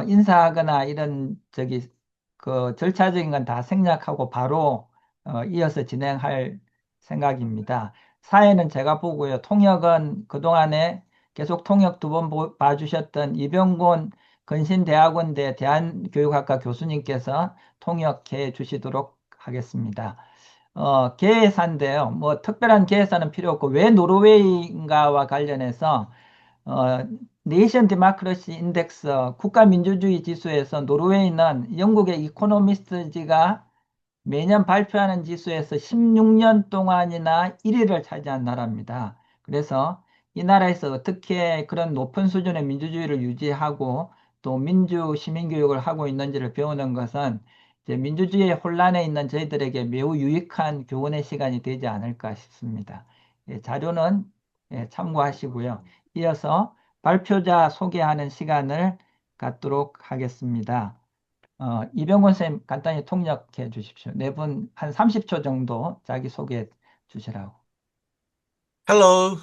인사하거나 이런 그 절차적인 건 다 생략하고 바로 이어서 진행할 생각입니다. 사회는 제가 보고요. 통역은 그동안에 계속 통역 두 번 봐주셨던 이병곤 건신대학원대 대한교육학과 교수님께서 통역해 주시도록 하겠습니다. 계산인데요. 뭐 특별한 계산은 필요 없고 왜 노르웨이인가와 관련해서 어, 네이션 데모크러시 인덱스 국가민주주의 지수에서 노르웨이는 영국의 이코노미스트지가 매년 발표하는 지수에서 16년 동안이나 1위를 차지한 나라입니다. 그래서 이 나라에서 어떻게 그런 높은 수준의 민주주의를 유지하고 또 민주 시민교육을 하고 있는지를 배우는 것은 이제 민주주의의 혼란에 있는 저희들에게 매우 유익한 교훈의 시간이 되지 않을까 싶습니다. 자료는 참고하시고요. 이어서 발표자 소개하는 시간을 갖도록 하겠습니다. 이병곤 쌤 간단히 통역해 주십시오. 네 분 한 30초 정도 자기 소개해 주시라고. Hello.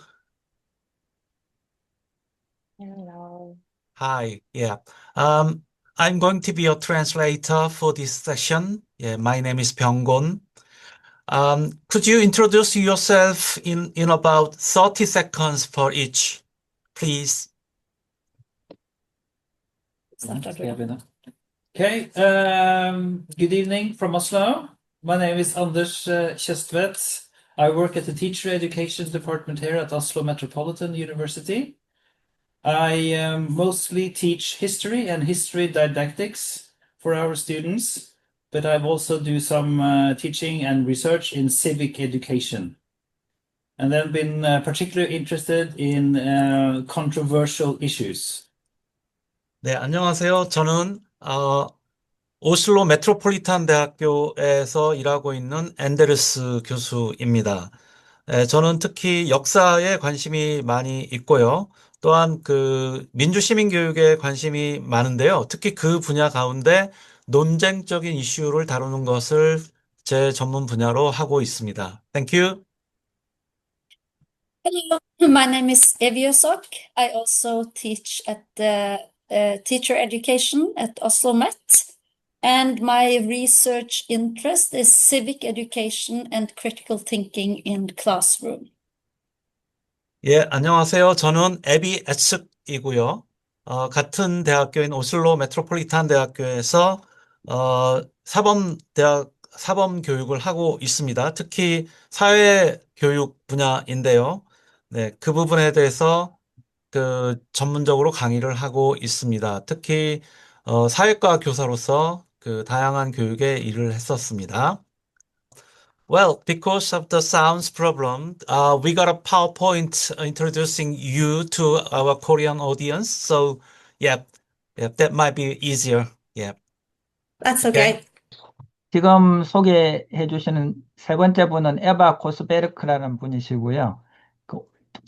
Hello. Hi. Yeah. Um, I'm going to be your translator for this session. Yeah, my name is Byung-gon. Could you introduce yourself in about 30 seconds for each, please? Okay, good evening from Oslo. My name is Anders Kjestvedt. I work at the Teacher Education Department here at Oslo Metropolitan University. I mostly teach history and history didactics for our students, but I also do some teaching and research in civic education. And then been particularly interested in controversial issues. 네, 안녕하세요. 저는 오슬로 메트로폴리탄 대학교에서 일하고 있는 앤데르스 교수입니다. 저는 특히 역사에 관심이 많이 있고요. 또한 그 민주시민교육에 관심이 많은데요. 특히 그 분야 가운데 논쟁적인 이슈를 다루는 것을 제 전문 분야로 하고 있습니다. Thank you. Hello, my name is Evie Sok. I also teach at the teacher education at Oslo Met, and my research interest is civic education and critical thinking in classroom. 예, 안녕하세요. 저는 에비 에츠이고요. 같은 대학교인 오슬로 메트로폴리탄 대학교에서 사범 교육을 하고 있습니다. 특히 사회 교육 분야인데요. 네, 그 부분에 대해서 그 전문적으로 강의를 하고 있습니다. 특히 사회과 교사로서 그 다양한 교육에 일을 했었습니다. Well, because of the sounds problem, we got a PowerPoint introducing you to our Korean audience. So, yeah, that might be easier. Yeah. That's Okay. okay. 지금 소개해 주시는 세 번째 분은 에바 고스베르크라는 분이시고요.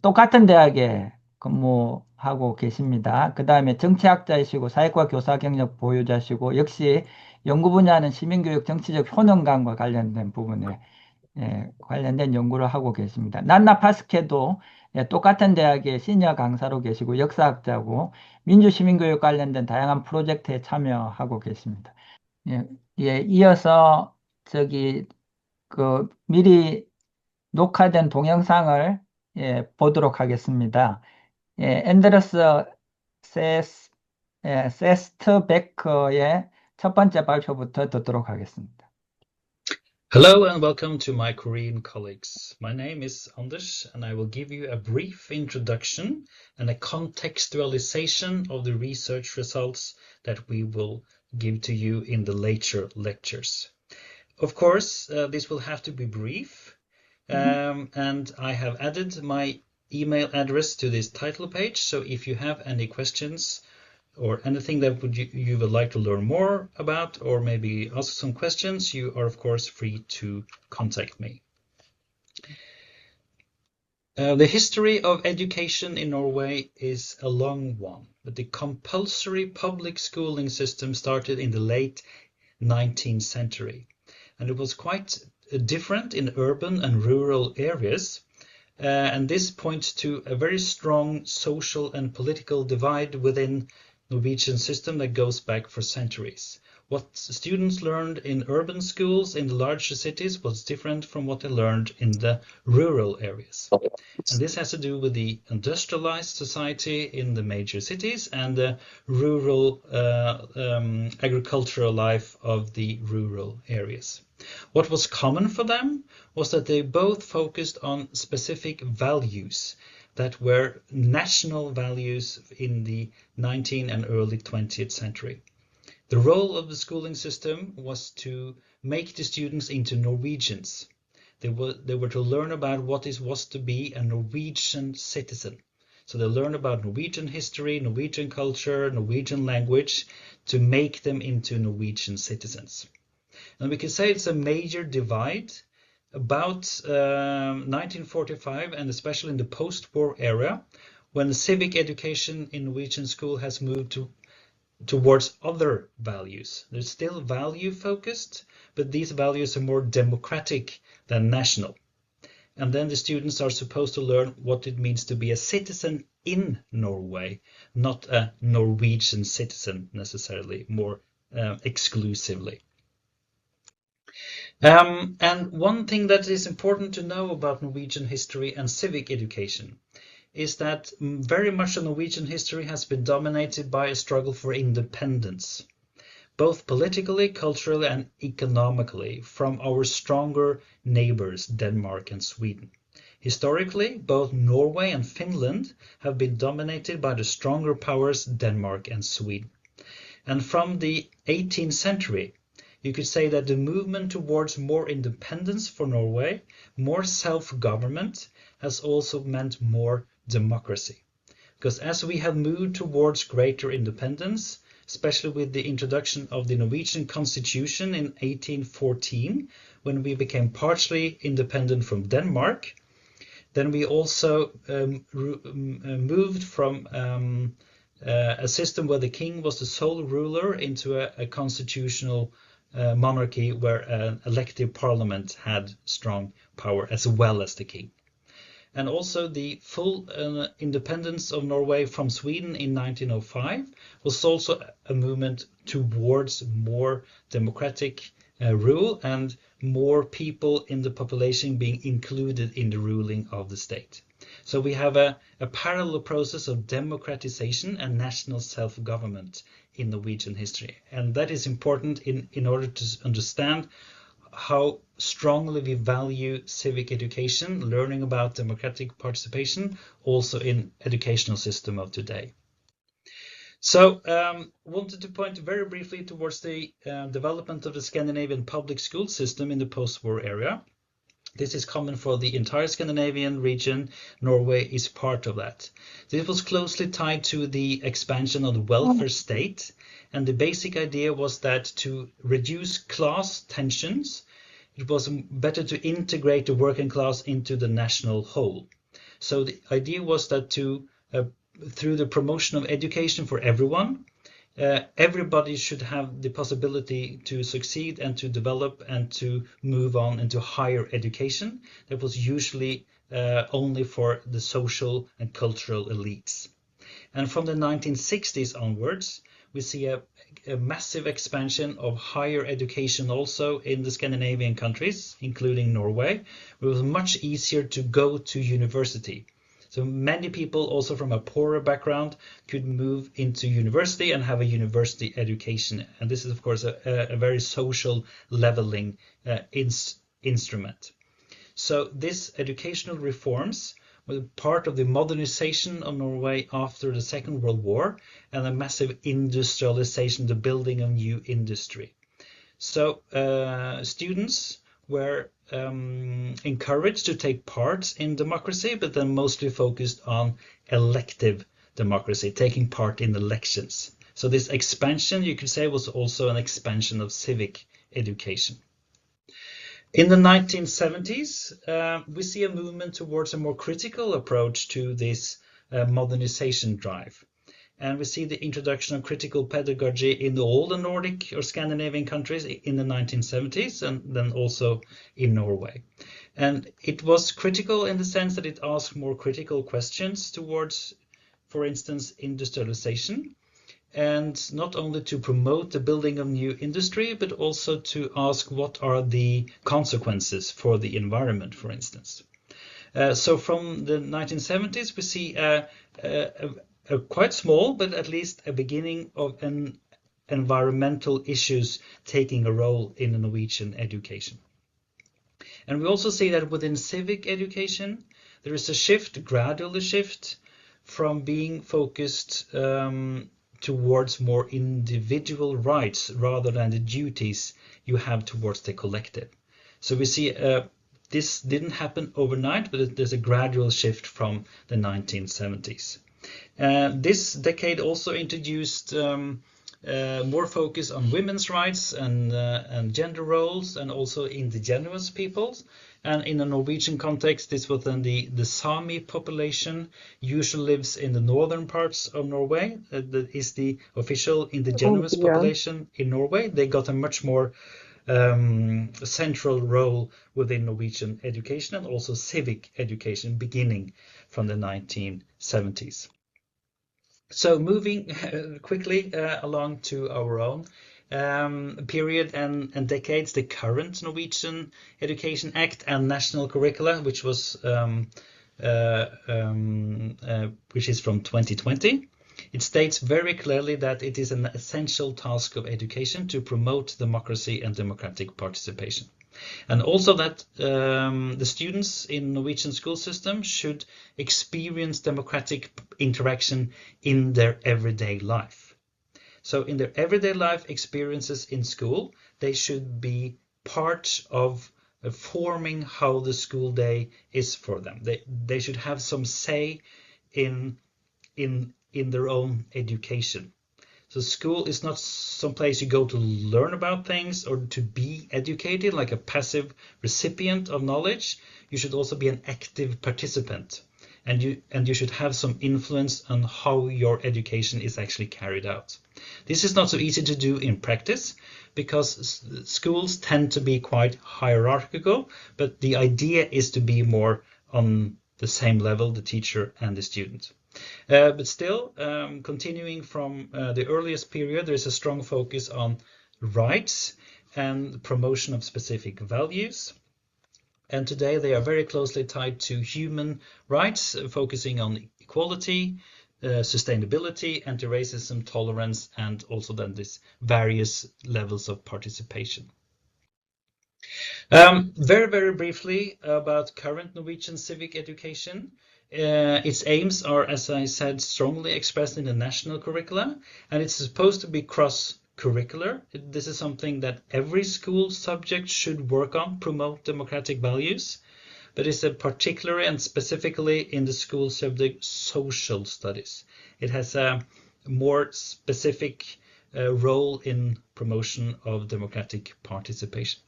똑같은 대학에 근무하고 계십니다. 그 다음에 정치학자이시고 사회과 교사 경력 보유자시고 역시 연구 분야는 시민교육 정치적 효능감과 관련된 부분에 관련된 연구를 하고 계십니다. 난나 파스케도 똑같은 대학의 시니어 강사로 계시고 역사학자고 민주시민교육 관련된 다양한 프로젝트에 참여하고 계십니다. 이어서 미리 녹화된 동영상을 보도록 하겠습니다. 앤드러스 세스트베크의 첫 번째 발표부터 듣도록 하겠습니다. Hello and welcome to my Korean colleagues. My name is Anders and I will give you a brief introduction and a contextualization of the research results that we will give to you in the later lectures. Of course, this will have to be brief, and I have added my email address to this title page, so if you have any questions or anything that you would like to learn more about, or maybe ask some questions, you are of course free to contact me. The history of education in Norway is a long one, but the compulsory public schooling system started in the late 19th century, and it was quite different in urban and rural areas, and this points to a very strong social and political divide within Norwegian system that goes back for centuries. What students learned in urban schools in the larger cities was different from what they learned in the rural areas. And this has to do with the industrialized society in the major cities and the rural agricultural life of the rural areas. What was common for them was that they both focused on specific values that were national values in the 19th and early 20th century. The role of the schooling system was to make the students into Norwegians. They were to learn about what it was to be a Norwegian citizen. So they learn about Norwegian history, Norwegian culture, Norwegian language to make them into Norwegian citizens. And we can say it's a major divide about 1945 and especially in the post-war era when the civic education in Norwegian school has moved towards other values. They're still value focused, but these values are more democratic than national. And then the students are supposed to learn what it means to be a citizen in Norway, not a Norwegian citizen necessarily, more exclusively. And one thing that is important to know about Norwegian history and civic education is that very much of Norwegian history has been dominated by a struggle for independence, both politically, culturally, and economically from our stronger neighbors, Denmark and Sweden. Historically, both Norway and Finland have been dominated by the stronger powers, Denmark and Sweden. And from the 18th century, you could say that the movement towards more independence for Norway, more self-government, has also meant more democracy. Because as we have moved towards greater independence, especially with the introduction of the Norwegian Constitution in 1814, when we became partially independent from Denmark, then we also moved from a system where the king was the sole ruler into a constitutional monarchy where an elective parliament had strong power as well as the king. And also the full independence of Norway from Sweden in 1905 was also a movement towards more democratic rule and more people in the population being included in the ruling of the state. So we have a parallel process of democratization and national self-government in Norwegian history. And that is important in order to understand how strongly we value civic education, learning about democratic participation, also in educational system of today. So wanted to point very briefly towards the development of the Scandinavian public school system in the post-war era. This is common for the entire Scandinavian region. Norway is part of that. This was closely tied to the expansion of the welfare state, and the basic idea was that to reduce class tensions, it was better to integrate the working class into the national whole. So the idea was that through the promotion of education for everyone, everybody should have the possibility to succeed and to develop and to move on into higher education. That was usually only for the social and cultural elites. And from the 1960s onwards, we see a massive expansion of higher education also in the Scandinavian countries, including Norway. It was much easier to go to university. So many people also from a poorer background could move into university and have a university education. And this is, of course, a very social leveling instrument. So these educational reforms were part of the modernization of Norway after the Second World War and a massive industrialization, the building of new industry. So students were encouraged to take part in democracy, but then mostly focused on elective democracy, taking part in elections. So this expansion, you could say, was also an expansion of civic education. In the 1970s, we see a movement towards a more critical approach to this modernization drive. And we see the introduction of critical pedagogy in all the Nordic or Scandinavian countries in the 1970s and then also in Norway. And it was critical in the sense that it asked more critical questions towards, for instance, industrialization. and not only to promote the building of new industry, but also to ask what are the consequences for the environment, for instance. So from the 1970s, we see a quite small, but at least a beginning of an environmental issues taking a role in the Norwegian education. And we also see that within civic education, there is a shift, gradual shift, from being focused towards more individual rights rather than the duties you have towards the collective. So we see this didn't happen overnight, but there's a gradual shift from the 1970s. This decade also introduced more focus on women's rights and gender roles, and also indigenous peoples. And in a Norwegian context, this was then the Sami population, usually lives in the northern parts of Norway. That is the official indigenous population in Norway. They got a much more central role within Norwegian education and also civic education beginning from the 1970s. So moving quickly along to our own period and decades, the current Norwegian Education Act and national curricula, which was which is from 2020. It states very clearly that it is an essential task of education to promote democracy and democratic participation. And also that the students in Norwegian school system should experience democratic interaction in their everyday life. So in their everyday life experiences in school, they should be part of forming how the school day is for them. They should have some say in their own education. So school is not some place you go to learn about things or to be educated, like a passive recipient of knowledge. You should also be an active participant, and you should have some influence on how your education is actually carried out. This is not so easy to do in practice, because schools tend to be quite hierarchical, but the idea is to be more on the same level, the teacher and the student. But still, continuing from the earliest period, there is a strong focus on rights and promotion of specific values. And today they are very closely tied to human rights, focusing on equality, sustainability, anti-racism, tolerance, and also then these various levels of participation. Very, very briefly about current Norwegian civic education. Its aims are, as I said, strongly expressed in the national curricula, and it's supposed to be cross-curricular. This is something that every school subject should work on, promote democratic values, but it's particularly and specifically in the school subject social studies. It has a more specific role in promotion of democratic participation.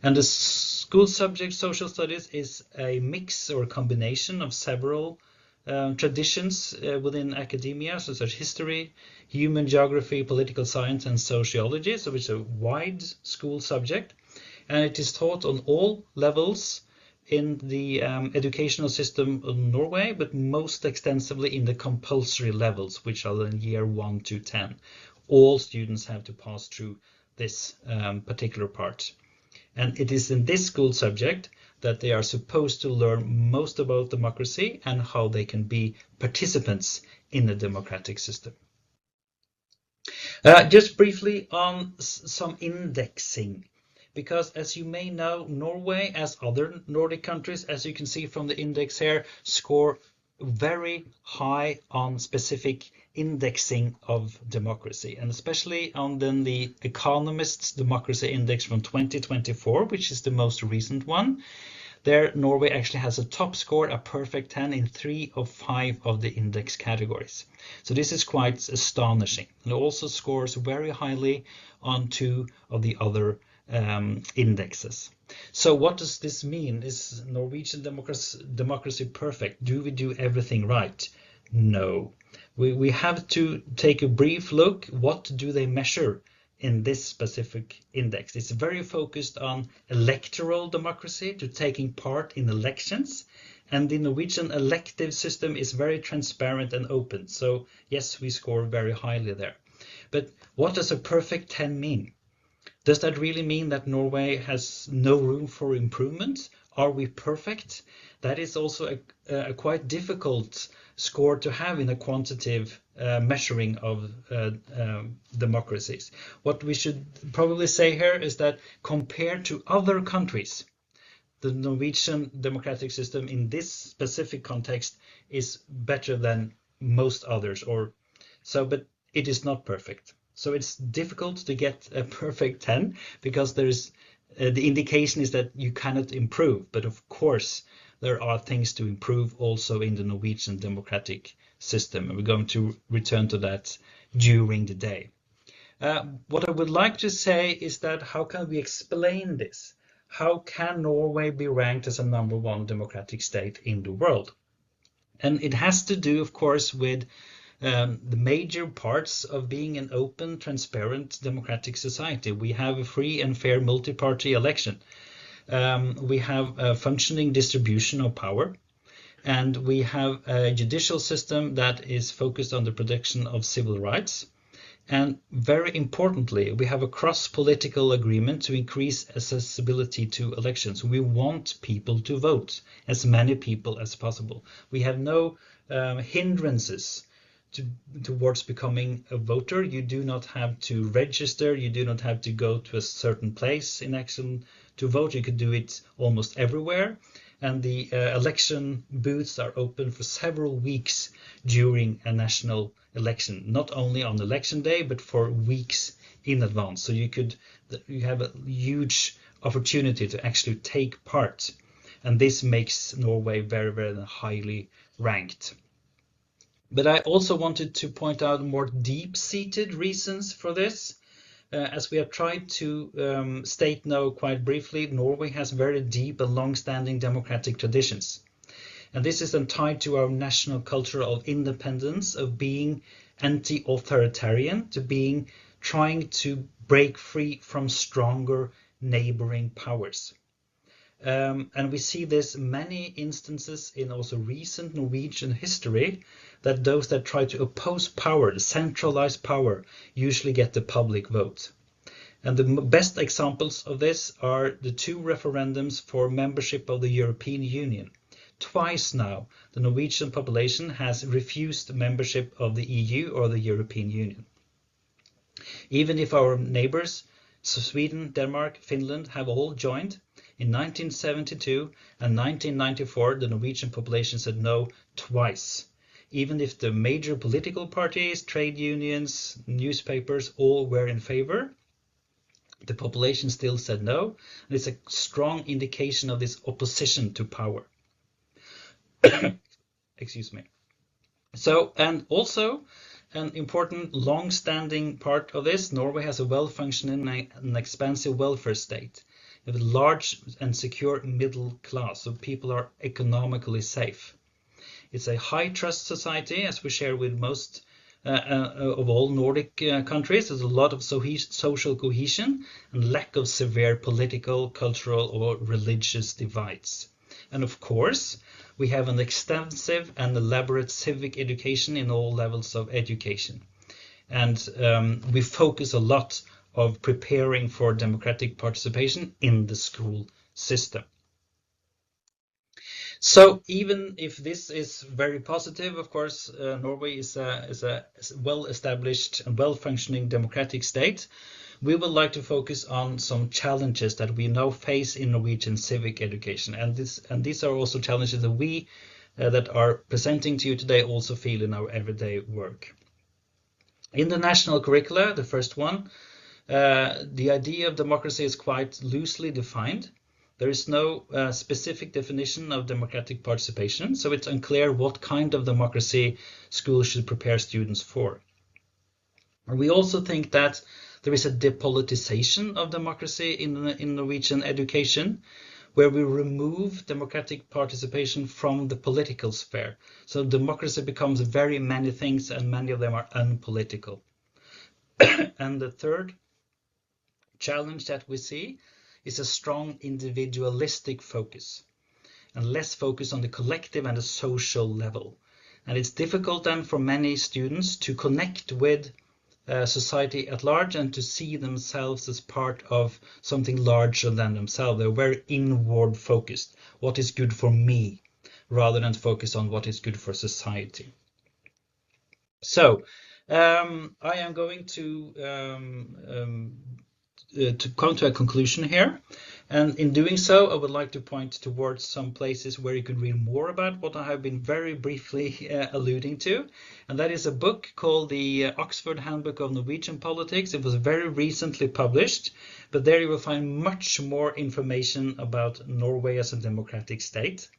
And the school subject social studies is a mix or combination of several traditions within academia, such as history, human geography, political science, and sociology. So it's a wide school subject, and it is taught on all levels in the educational system of Norway, but most extensively in the compulsory levels, which are in year 1 to 10. All students have to pass through this particular part. And it is in this school subject that they are supposed to learn most about democracy and how they can be participants in the democratic system. Just briefly on some indexing, because as you may know, Norway, as other Nordic countries, as you can see from the index here, score very high on specific indexing of democracy, and especially on then the Economist's Democracy Index from 2024, which is the most recent one. There, Norway actually has a top score, a perfect 10 in 3 of 5 of the index categories. So this is quite astonishing. It also scores very highly on 2 of the other indexes. So what does this mean? Is Norwegian democracy perfect? Do we do everything right? No. We have to take a brief look. What do they measure in this specific index? It's very focused on electoral democracy, to taking part in elections. And the Norwegian elective system is very transparent and open. So yes, we score very highly there. But what does a perfect 10 mean? Does that really mean that Norway has no room for improvement? Are we perfect? That is also a quite difficult score to have in a quantitative measuring of democracies. What we should probably say here is that compared to other countries, the Norwegian democratic system in this specific context is better than most others, but it is not perfect. So it's difficult to get a perfect 10 because there's the indication is that you cannot improve. But of course, there are things to improve also in the Norwegian democratic system. And we're going to return to that during the day. What I would like to say is that how can we explain this? How can Norway be ranked as a #1 democratic state in the world? And it has to do, of course, with the major parts of being an open, transparent, democratic society. We have a free and fair multi-party election. We have a functioning distribution of power, and we have a judicial system that is focused on the protection of civil rights. And very importantly, we have a cross-political agreement to increase accessibility to elections. We want people to vote, as many people as possible. We have no hindrances towards becoming a voter. You do not have to register. You do not have to go to a certain place in action to vote. You could do it almost everywhere. And the election booths are open for several weeks during a national election, not only on election day, but for weeks in advance. So you have a huge opportunity to actually take part. And this makes Norway very, very highly ranked. But I also wanted to point out more deep-seated reasons for this. As we have tried to state now quite briefly, Norway has very deep and long-standing democratic traditions. And this is then tied to our national culture of independence, of being anti-authoritarian, to being trying to break free from stronger neighboring powers. And we see this many instances in also recent Norwegian history, that those that try to oppose power, the centralized power, usually get the public vote. And the best examples of this are the 2 referendums for membership of the European Union. Twice now, the Norwegian population has refused membership of the EU or the European Union. Even if our neighbors, so Sweden, Denmark, Finland, have all joined, in 1972 and 1994, the Norwegian population said no twice. Even if the major political parties, trade unions, newspapers, all were in favor, the population still said no. And it's a strong indication of this opposition to power. Excuse me. So, and also an important long-standing part of this, Norway has a well-functioning and expansive welfare state. We have a large and secure middle class, so people are economically safe. It's a high-trust society, as we share with most of all Nordic countries. There's a lot of social cohesion and lack of severe political, cultural, or religious divides. And of course, we have an extensive and elaborate civic education in all levels of education. And we focus a lot of preparing for democratic participation in the school system. So even if this is very positive, of course, Norway is a well-established and well-functioning democratic state. We would like to focus on some challenges that we now face in Norwegian civic education. And these are also challenges that we that are presenting to you today also feel in our everyday work. In the national curricula, the first one, the idea of democracy is quite loosely defined. There is no specific definition of democratic participation, so it's unclear what kind of democracy schools should prepare students for. And we also think that there is a depoliticization of democracy in Norwegian education, where we remove democratic participation from the political sphere. So democracy becomes very many things, and many of them are unpolitical. And the third challenge that we see is a strong individualistic focus, and less focus on the collective and the social level. And it's difficult then for many students to connect with society at large and to see themselves as part of something larger than themselves. They're very inward focused. What is good for me, rather than focus on what is good for society. So I am going to come to a conclusion here. And in doing so, I would like to point towards some places where you could read more about what I have been very briefly alluding to. And that is a book called the Oxford Handbook of Norwegian Politics. It was very recently published, but there you will find much more information about Norway as a democratic state.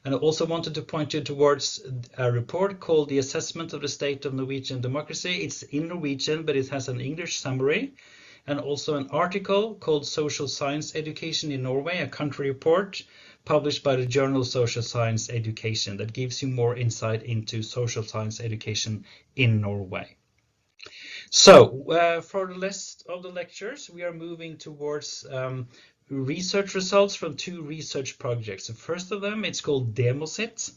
And I also wanted to point you towards a report called The Assessment of the State of Norwegian Democracy. It's in Norwegian, but it has an English summary. And also an article called Social Science Education in Norway, a country report published by the journal Social Science Education that gives you more insight into social science education in Norway. So for the rest of the lectures, we are moving towards research results from two research projects. The first of them, it's called Demosit,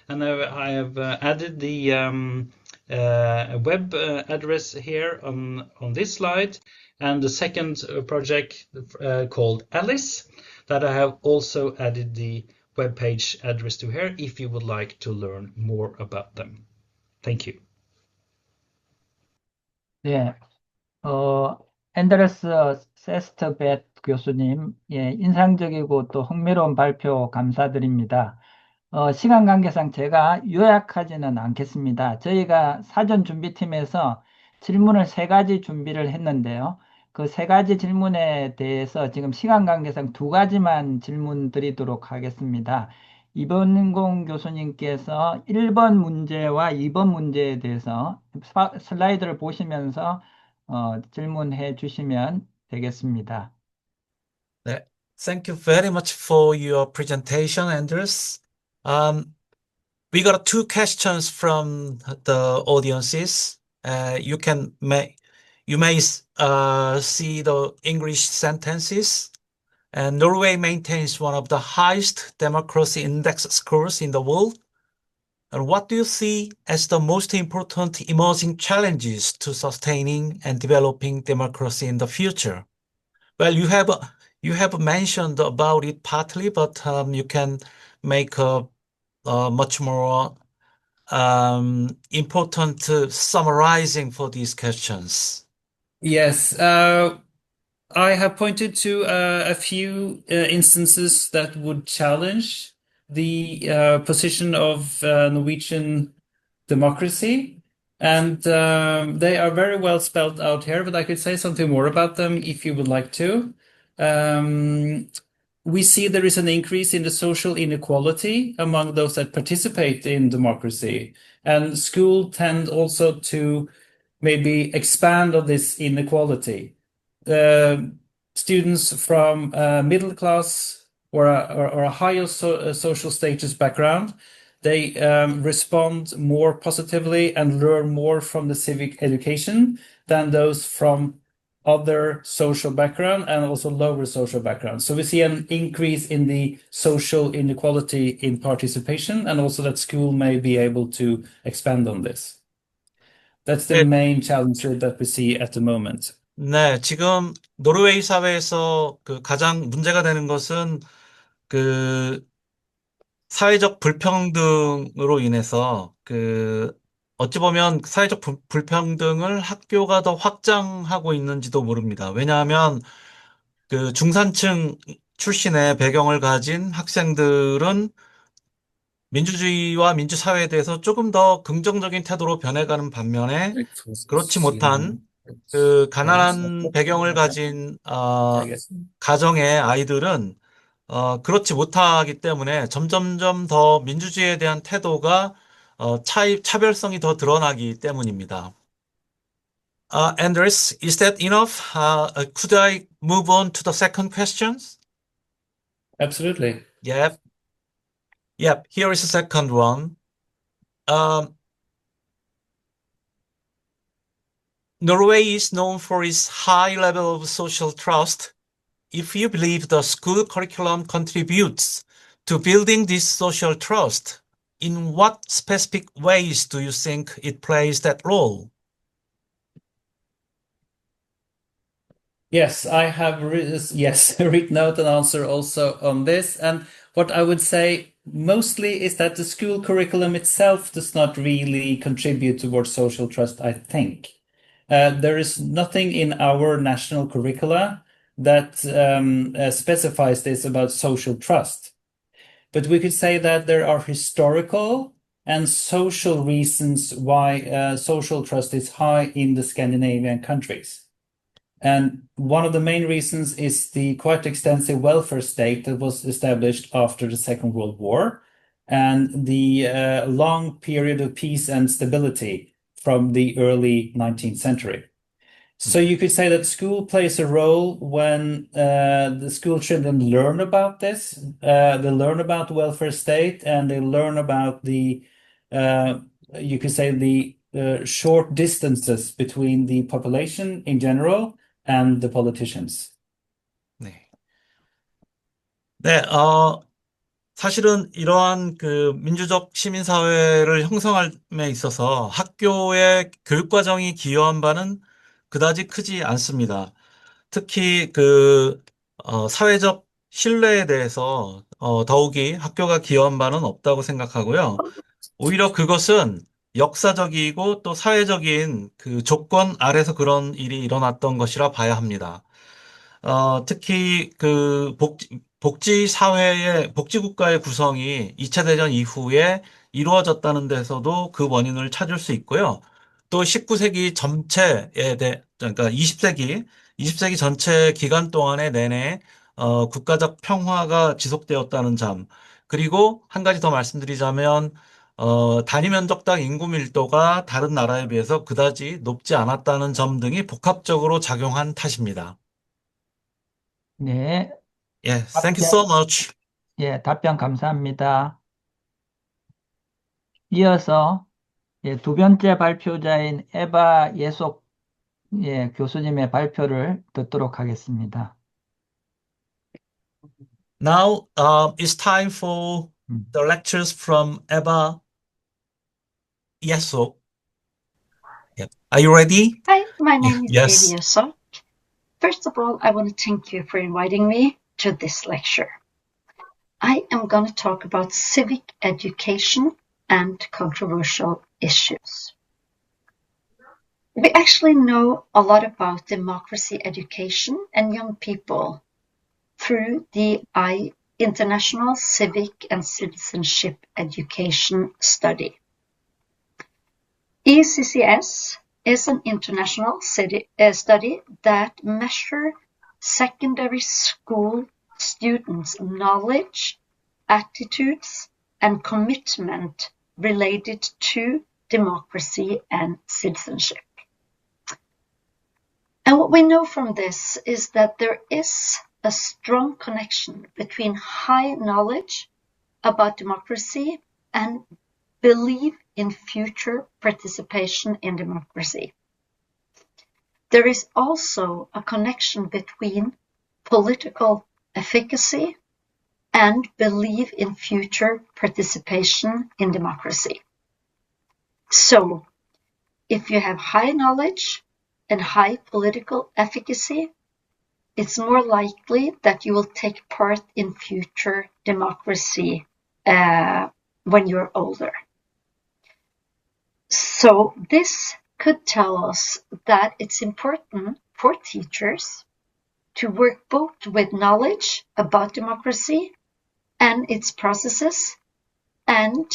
and I have added the web address here on this slide. And the second project called Alice, that I have also added the webpage address to here if you would like to learn more about them. Thank you. 네, 앤드레스 세스트벳 교수님, 예, 인상적이고 또 흥미로운 발표 감사드립니다. 시간 관계상 제가 요약하지는 않겠습니다. 저희가 사전 준비팀에서 질문을 3가지 준비를 했는데요. 그 3가지 질문에 대해서 지금 시간 관계상 2가지만 질문 드리도록 하겠습니다. 이번공 교수님께서 1번 문제와 2번 문제에 대해서 슬라이드를 보시면서 질문해 주시면 되겠습니다. 네, thank you very much for your presentation, Anders. We got 2 questions from the audiences. You may see the English sentences. And Norway maintains one of the highest democracy index scores in the world. And what do you see as the most important emerging challenges to sustaining and developing democracy in the future? Well, you have mentioned about it partly, but you can make a much more important summarizing for these questions. Yes, I have pointed to a few instances that would challenge the position of Norwegian democracy, and they are very well spelled out here, but I could say something more about them if you would like to. We see there is an increase in the social inequality among those that participate in democracy, and schools tend also to maybe expand on this inequality. Students from middle class or a higher social status background, they respond more positively and learn more from the civic education than those from other social background and also lower social background. So we see an increase in the social inequality in participation, and also that school may be able to expand on this. That's the main challenge that we see at the moment. 네, 지금 노르웨이 사회에서 그 가장 문제가 되는 것은 그 사회적 불평등으로 인해서 어찌 보면 사회적 불평등을 학교가 더 확장하고 있는지도 모릅니다. 왜냐하면 그 중산층 출신의 배경을 가진 학생들은 민주주의와 민주사회에 대해서 조금 더 긍정적인 태도로 변해가는 반면에 그렇지 못한 그 가난한 배경을 가진 가정의 아이들은 그렇지 못하기 때문에 점점점 더 민주주의에 대한 태도가 차별성이 더 드러나기 때문입니다. Anders, is that enough? Could I move on to the second question? Absolutely. Yep. Here is the second one. Norway is known for its high level of social trust. If you believe the school curriculum contributes to building this social trust, in what specific ways do you think it plays that role? Yes, I have written out an answer also on this. And what I would say mostly is that the school curriculum itself does not really contribute towards social trust, I think. There is nothing in our national curricula that specifies this about social trust. But we could say that there are historical and social reasons why social trust is high in the Scandinavian countries. And one of the main reasons is the quite extensive welfare state that was established after the Second World War and the long period of peace and stability from the early 19th century. So you could say that school plays a role when the school children learn about this. They learn about the welfare state and they learn about the, you could say, the short distances between the population in general and the politicians. 네. 네, 사실은 이러한 그 민주적 시민사회를 형성함에 있어서 학교의 교육과정이 기여한 바는 그다지 크지 않습니다. 특히 사회적 신뢰에 대해서 더욱이 학교가 기여한 바는 없다고 생각하고요. 오히려 그것은 역사적이고 또 사회적인 그 조건 아래서 그런 일이 일어났던 것이라 봐야 합니다. 특히 복지국가의 구성이 2차 대전 이후에 이루어졌다는 데서도 그 원인을 찾을 수 있고요. 또 19세기 그러니까 20세기 전체 기간 동안에 내내 국가적 평화가 지속되었다는 점, 그리고 한 가지 더 말씀드리자면 단위 면적당 인구 밀도가 다른 나라에 비해서 그다지 높지 않았다는 점 등이 복합적으로 작용한 탓입니다. 네, 예, thank you so much. 예, 답변 감사합니다. 이어서 두 번째 발표자인 에바 예속 교수님의 발표를 듣도록 하겠습니다. Now, it's time for the lectures from Eva Yesok. Yep. Are you ready? Hi, my name is Yes. Eva Yesok. First of all, I want to thank you for inviting me to this lecture. I am going to talk about civic education and controversial issues. We actually know a lot about democracy education and young people through the International Civic and Citizenship Education Study. ECCS is an international study that measures secondary school students' knowledge, attitudes, and commitment related to democracy and citizenship. And what we know from this is that there is a strong connection between high knowledge about democracy and belief in future participation in democracy. There is also a connection between political efficacy and belief in future participation in democracy. So, if you have high knowledge and high political efficacy, it's more likely that you will take part in future democracy when you're older. So this could tell us that it's important for teachers to work both with knowledge about democracy and its processes and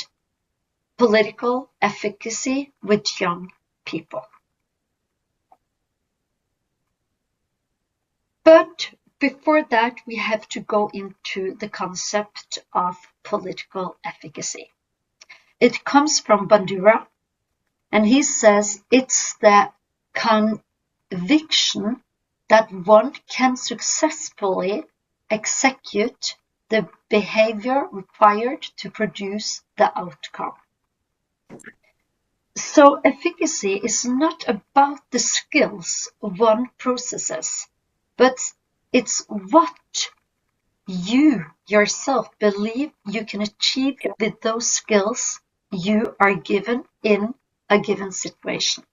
political efficacy with young people. But before that, we have to go into the concept of political efficacy. It comes from Bandura, and he says it's the conviction that one can successfully execute the behavior required to produce the outcome. So efficacy is not about the skills one possesses, but it's what you yourself believe you can achieve with those skills you are given in a given situation.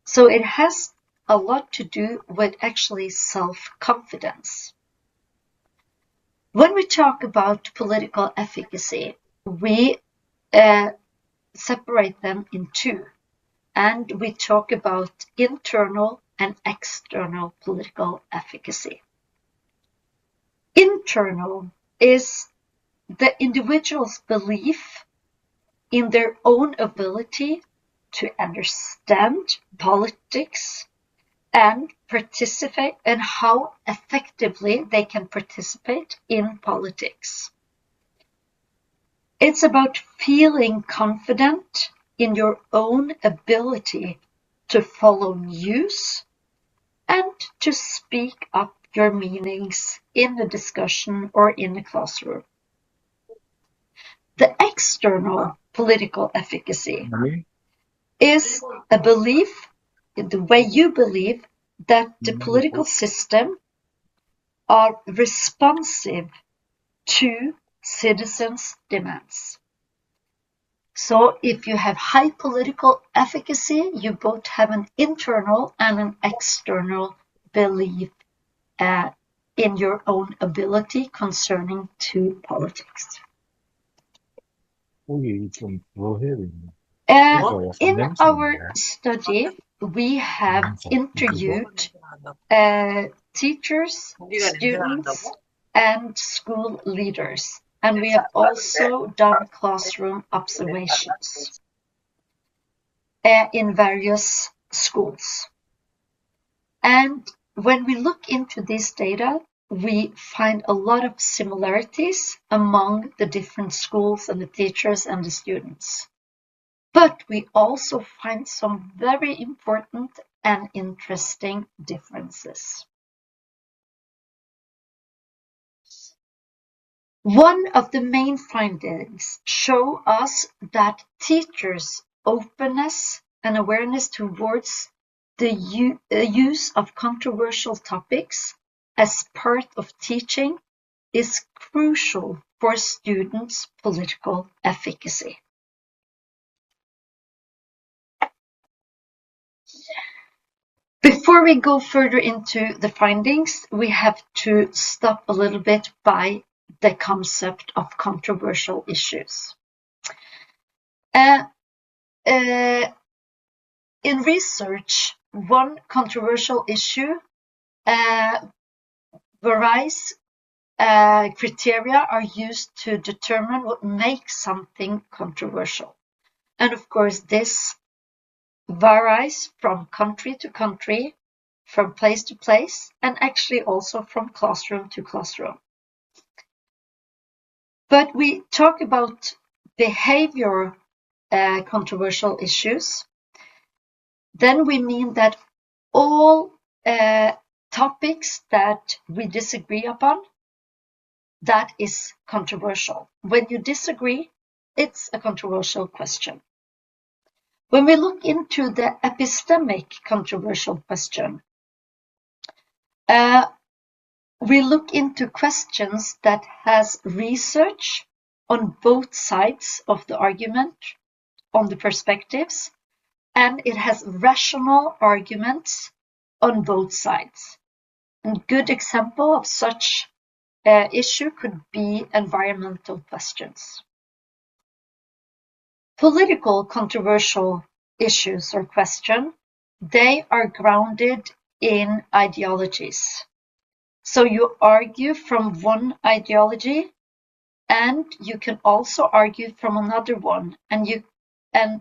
So it has a lot to do with actually self-confidence. When we talk about political efficacy, we separate them in two, and we talk about internal and external political efficacy. Internal is the individual's belief in their own ability to understand politics and participate, and how effectively they can participate in politics. It's about feeling confident in your own ability to follow news and to speak up your meanings in a discussion or in a classroom. The external political efficacy is a belief, the way you believe that the political system are responsive to citizens' demands. So if you have high political efficacy, you both have an internal and an external belief in your own ability concerning to politics. In our study, we have interviewed teachers, students, and school leaders, and we have also done classroom observations in various schools. And when we look into this data, we find a lot of similarities among the different schools and the teachers and the students. But we also find some very important and interesting differences. One of the main findings show us that teachers' openness and awareness towards the use of controversial topics as part of teaching is crucial for students' political efficacy. Before we go further into the findings, we have to stop a little bit by the concept of controversial issues. In research, one controversial issue varies. Criteria are used to determine what makes something controversial. And of course, this varies from country to country, from place to place, and actually also from classroom to classroom. But we talk about behavior controversial issues. Then we mean that all topics that we disagree upon, that is controversial. When you disagree, it's a controversial question. When we look into the epistemic controversial question, we look into questions that has research on both sides of the argument, on the perspectives, and it has rational arguments on both sides. A good example of such issue could be environmental questions. Political controversial issues or question, they are grounded in ideologies. So you argue from one ideology, and you can also argue from another one, and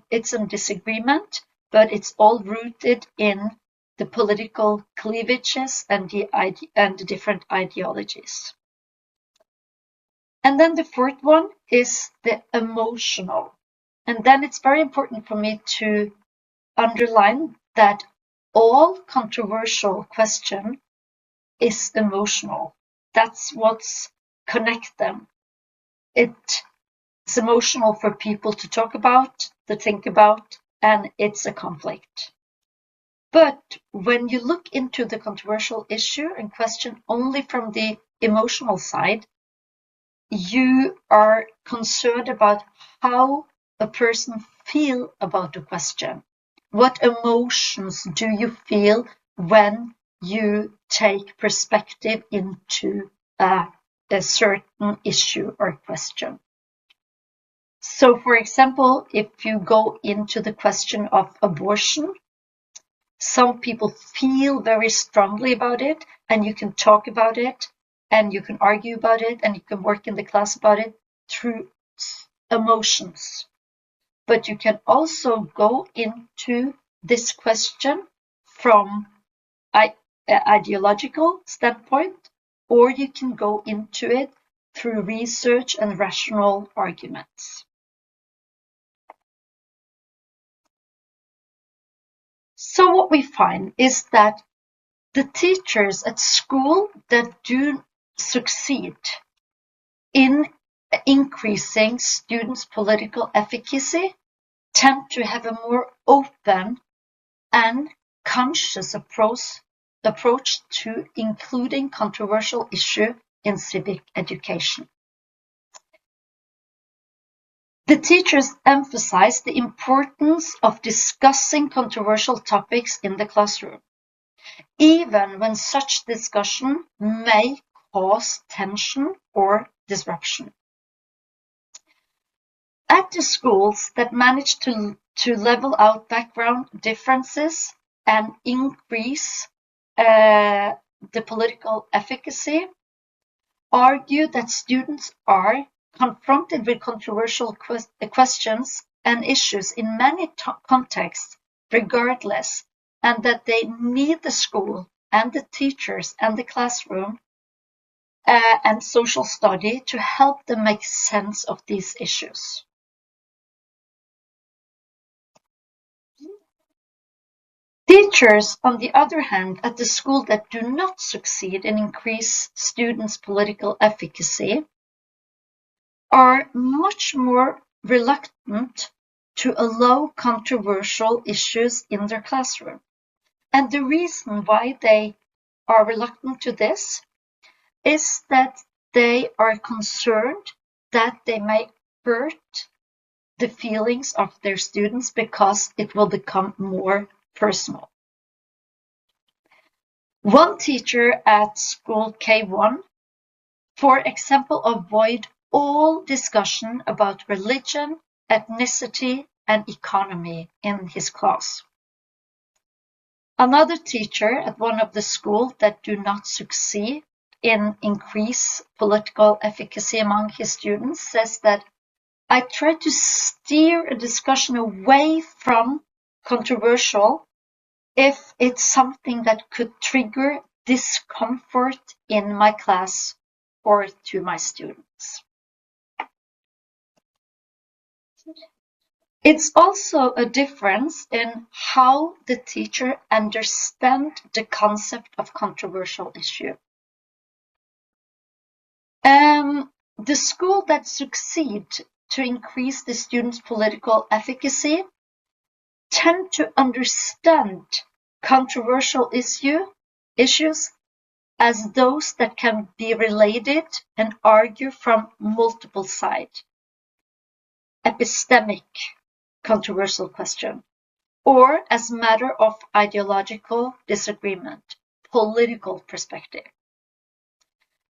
it's a disagreement, but it's all rooted in the political cleavages and the different ideologies. And then the fourth one is the emotional. And then it's very important for me to underline that all controversial question is emotional. That's what's connect them. It's emotional for people to talk about, to think about, and it's a conflict. But when you look into the controversial issue and question only from the emotional side, you are concerned about how a person feel about the question. What emotions do you feel when you take perspective into a certain issue or question. So, for example, if you go into the question of abortion, some people feel very strongly about it, and you can talk about it, and you can argue about it, and you can work in the class about it through emotions. But you can also go into this question from an ideological standpoint, or you can go into it through research and rational arguments. So what we find is that the teachers at school that do succeed in increasing students' political efficacy tend to have a more open and conscious approach to including controversial issues in civic education. The teachers emphasize the importance of discussing controversial topics in the classroom, even when such discussion may cause tension or disruption. At the schools that manage to level out background differences and increase the political efficacy, argue that students are confronted with controversial questions and issues in many contexts regardless, and that they need the school and the teachers and the classroom and social study to help them make sense of these issues. Teachers, on the other hand, at the school that do not succeed in increase students' political efficacy are much more reluctant to allow controversial issues in their classroom. And the reason why they are reluctant to this is that they are concerned that they may hurt the feelings of their students because it will become more personal. One teacher at school K1, for example, avoid all discussion about religion, ethnicity, and economy in his class. Another teacher at one of the schools that do not succeed in increase political efficacy among his students says that I try to steer a discussion away from controversial if it's something that could trigger discomfort in my class or to my students. It's also a difference in how the teacher understands the concept of controversial issue. The school that succeed to increase the students' political efficacy tend to understand controversial issues as those that can be related and argue from multiple sides. Epistemic controversial question, or as matter of ideological disagreement, political perspective.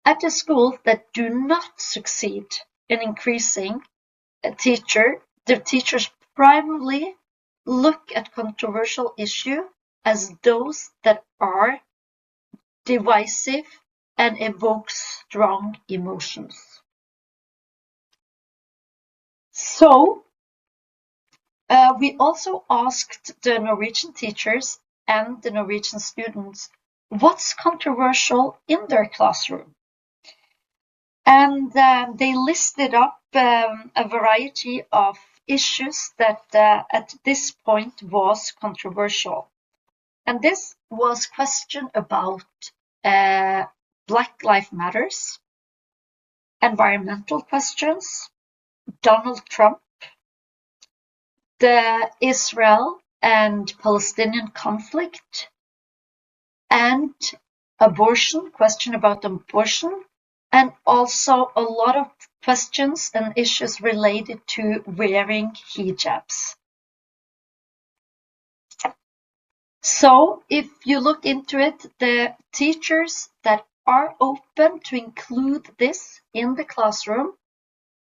At the schools that do not succeed in increasing the teachers primarily look at controversial issues as those that are divisive and evoke strong emotions. So, we also asked the Norwegian teachers and the Norwegian students what's controversial in their classroom. And they listed up a variety of issues that at this point was controversial. And this was question about Black Lives Matters, environmental questions, Donald Trump, the Israel and Palestinian conflict, and abortion, question about abortion, and also a lot of questions and issues related to wearing hijabs. So if you look into it, the teachers that are open to include this in the classroom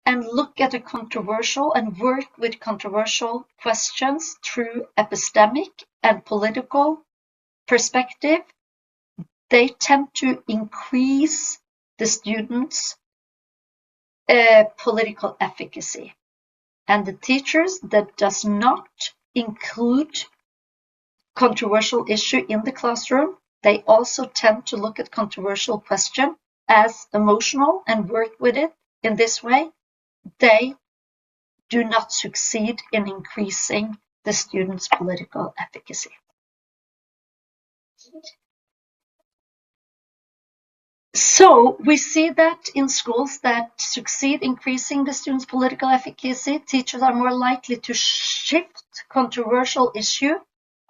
and look at a controversial and work with controversial questions through epistemic and political perspective, they tend to increase the students' political efficacy. And the teachers that does not include controversial issue in the classroom, they also tend to look at controversial question as emotional and work with it in this way. They do not succeed in increasing the students' political efficacy. So we see that in schools that succeed increasing the students' political efficacy, teachers are more likely to shift controversial issue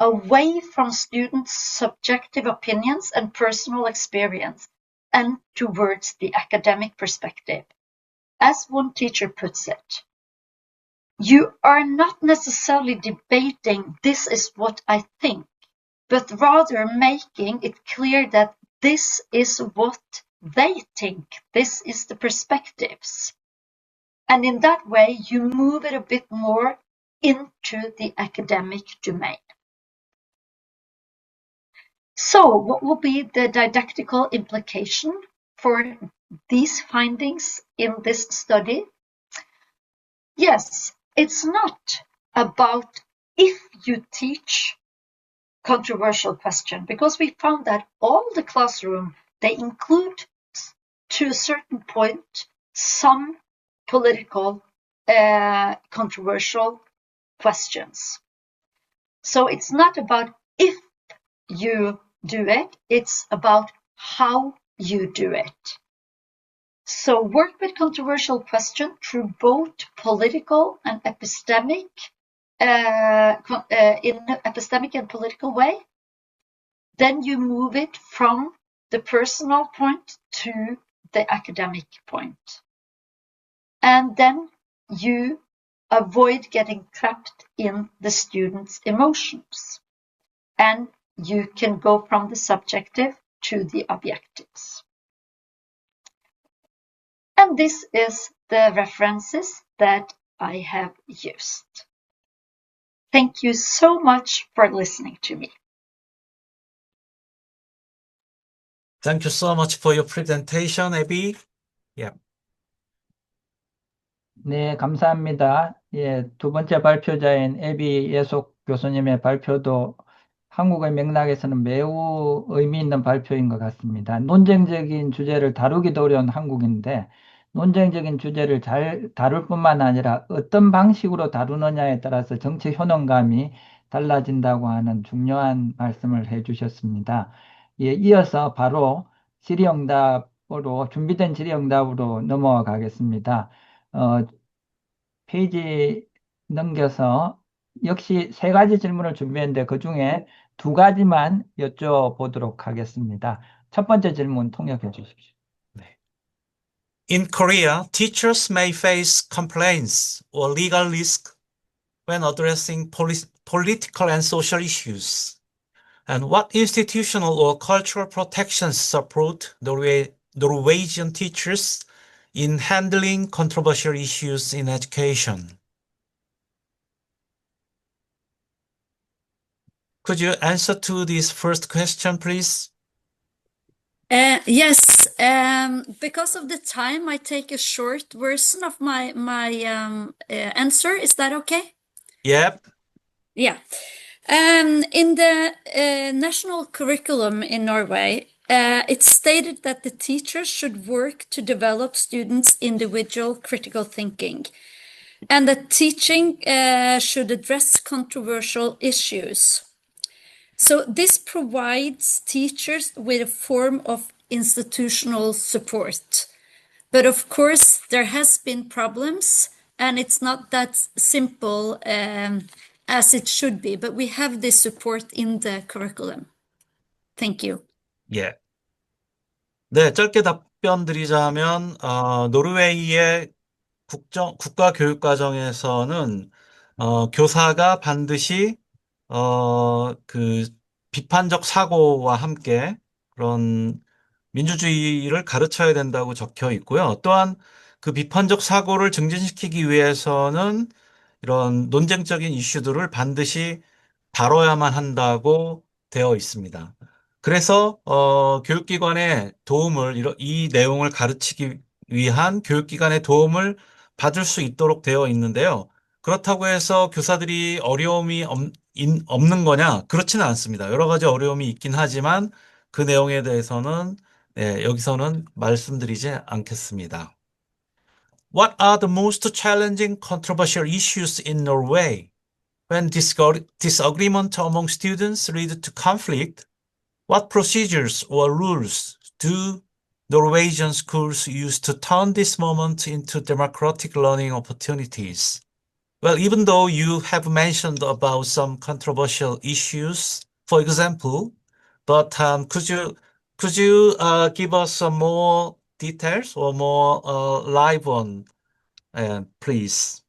away from students' subjective opinions and personal experience and towards the academic perspective. As one teacher puts it, you are not necessarily debating this is what I think, but rather making it clear that this is what they think, this is the perspectives. And in that way, you move it a bit more into the academic domain. So what will be the didactical implication for these findings in this study? Yes, it's not about if you teach controversial question, because we found that all the classroom, they include to a certain point some political controversial questions. So it's not about if you do it, it's about how you do it. So work with controversial question through both political and epistemic, in an epistemic and political way. Then you move it from the personal point to the academic point. And then you avoid getting trapped in the student's emotions. And you can go from the subjective to the objectives. And this is the references that I have used. Thank you so much for listening to me. Thank you so much for your presentation, Abby. Yeah. 네, 감사합니다. 예, 두 번째 발표자인 애비 예속 교수님의 발표도 한국의 맥락에서는 매우 의미 있는 발표인 것 같습니다. 논쟁적인 주제를 다루기도 어려운 한국인데, 논쟁적인 주제를 잘 다룰 뿐만 아니라 어떤 방식으로 다루느냐에 따라서 정치 효능감이 달라진다고 하는 중요한 말씀을 해주셨습니다. 예, 이어서 바로 준비된 질의응답으로 넘어가 가겠습니다. 페이지 넘겨서 역시 세 가지 질문을 준비했는데 그 중에 두 가지만 여쭤보도록 하겠습니다. 첫 번째 질문 통역해 주십시오. In Korea, teachers may face complaints or legal risk when addressing political and social issues. And what institutional or cultural protections support Norwegian teachers in handling controversial issues in education? Could you answer to this first question, please? Yes, because of the time, I take a short version of my answer. Is that okay? Yep. Yeah. In the national curriculum in Norway, it's stated that the teachers should work to develop students' individual critical thinking, and that teaching should address controversial issues. So this provides teachers with a form of institutional support. But of course, there has been problems, and it's not that simple as it should be, but we have this support in the curriculum. Thank you. 예. 네, 짧게 답변 드리자면, 노르웨이의 국가 교육 과정에서는, 교사가 반드시, 비판적 사고와 함께 그런 민주주의를 가르쳐야 된다고 적혀 있고요. 또한 그 비판적 사고를 증진시키기 위해서는 이런 논쟁적인 이슈들을 반드시 다뤄야만 한다고 되어 있습니다. 그래서 교육기관의 도움을 이 내용을 가르치기 위한 교육기관의 도움을 받을 수 있도록 되어 있는데요. 그렇다고 해서 교사들이 어려움이 없는 거냐? 그렇지는 않습니다. 여러 가지 어려움이 있긴 하지만 그 내용에 대해서는 여기서는 말씀드리지 않겠습니다. What are the most challenging controversial issues in Norway? When disagreement among students lead to conflict, what procedures or rules do Norwegian schools use to turn this moment into democratic learning opportunities? Well, even though you have mentioned about some controversial issues, for example, but could you give us some more details or more live one, please?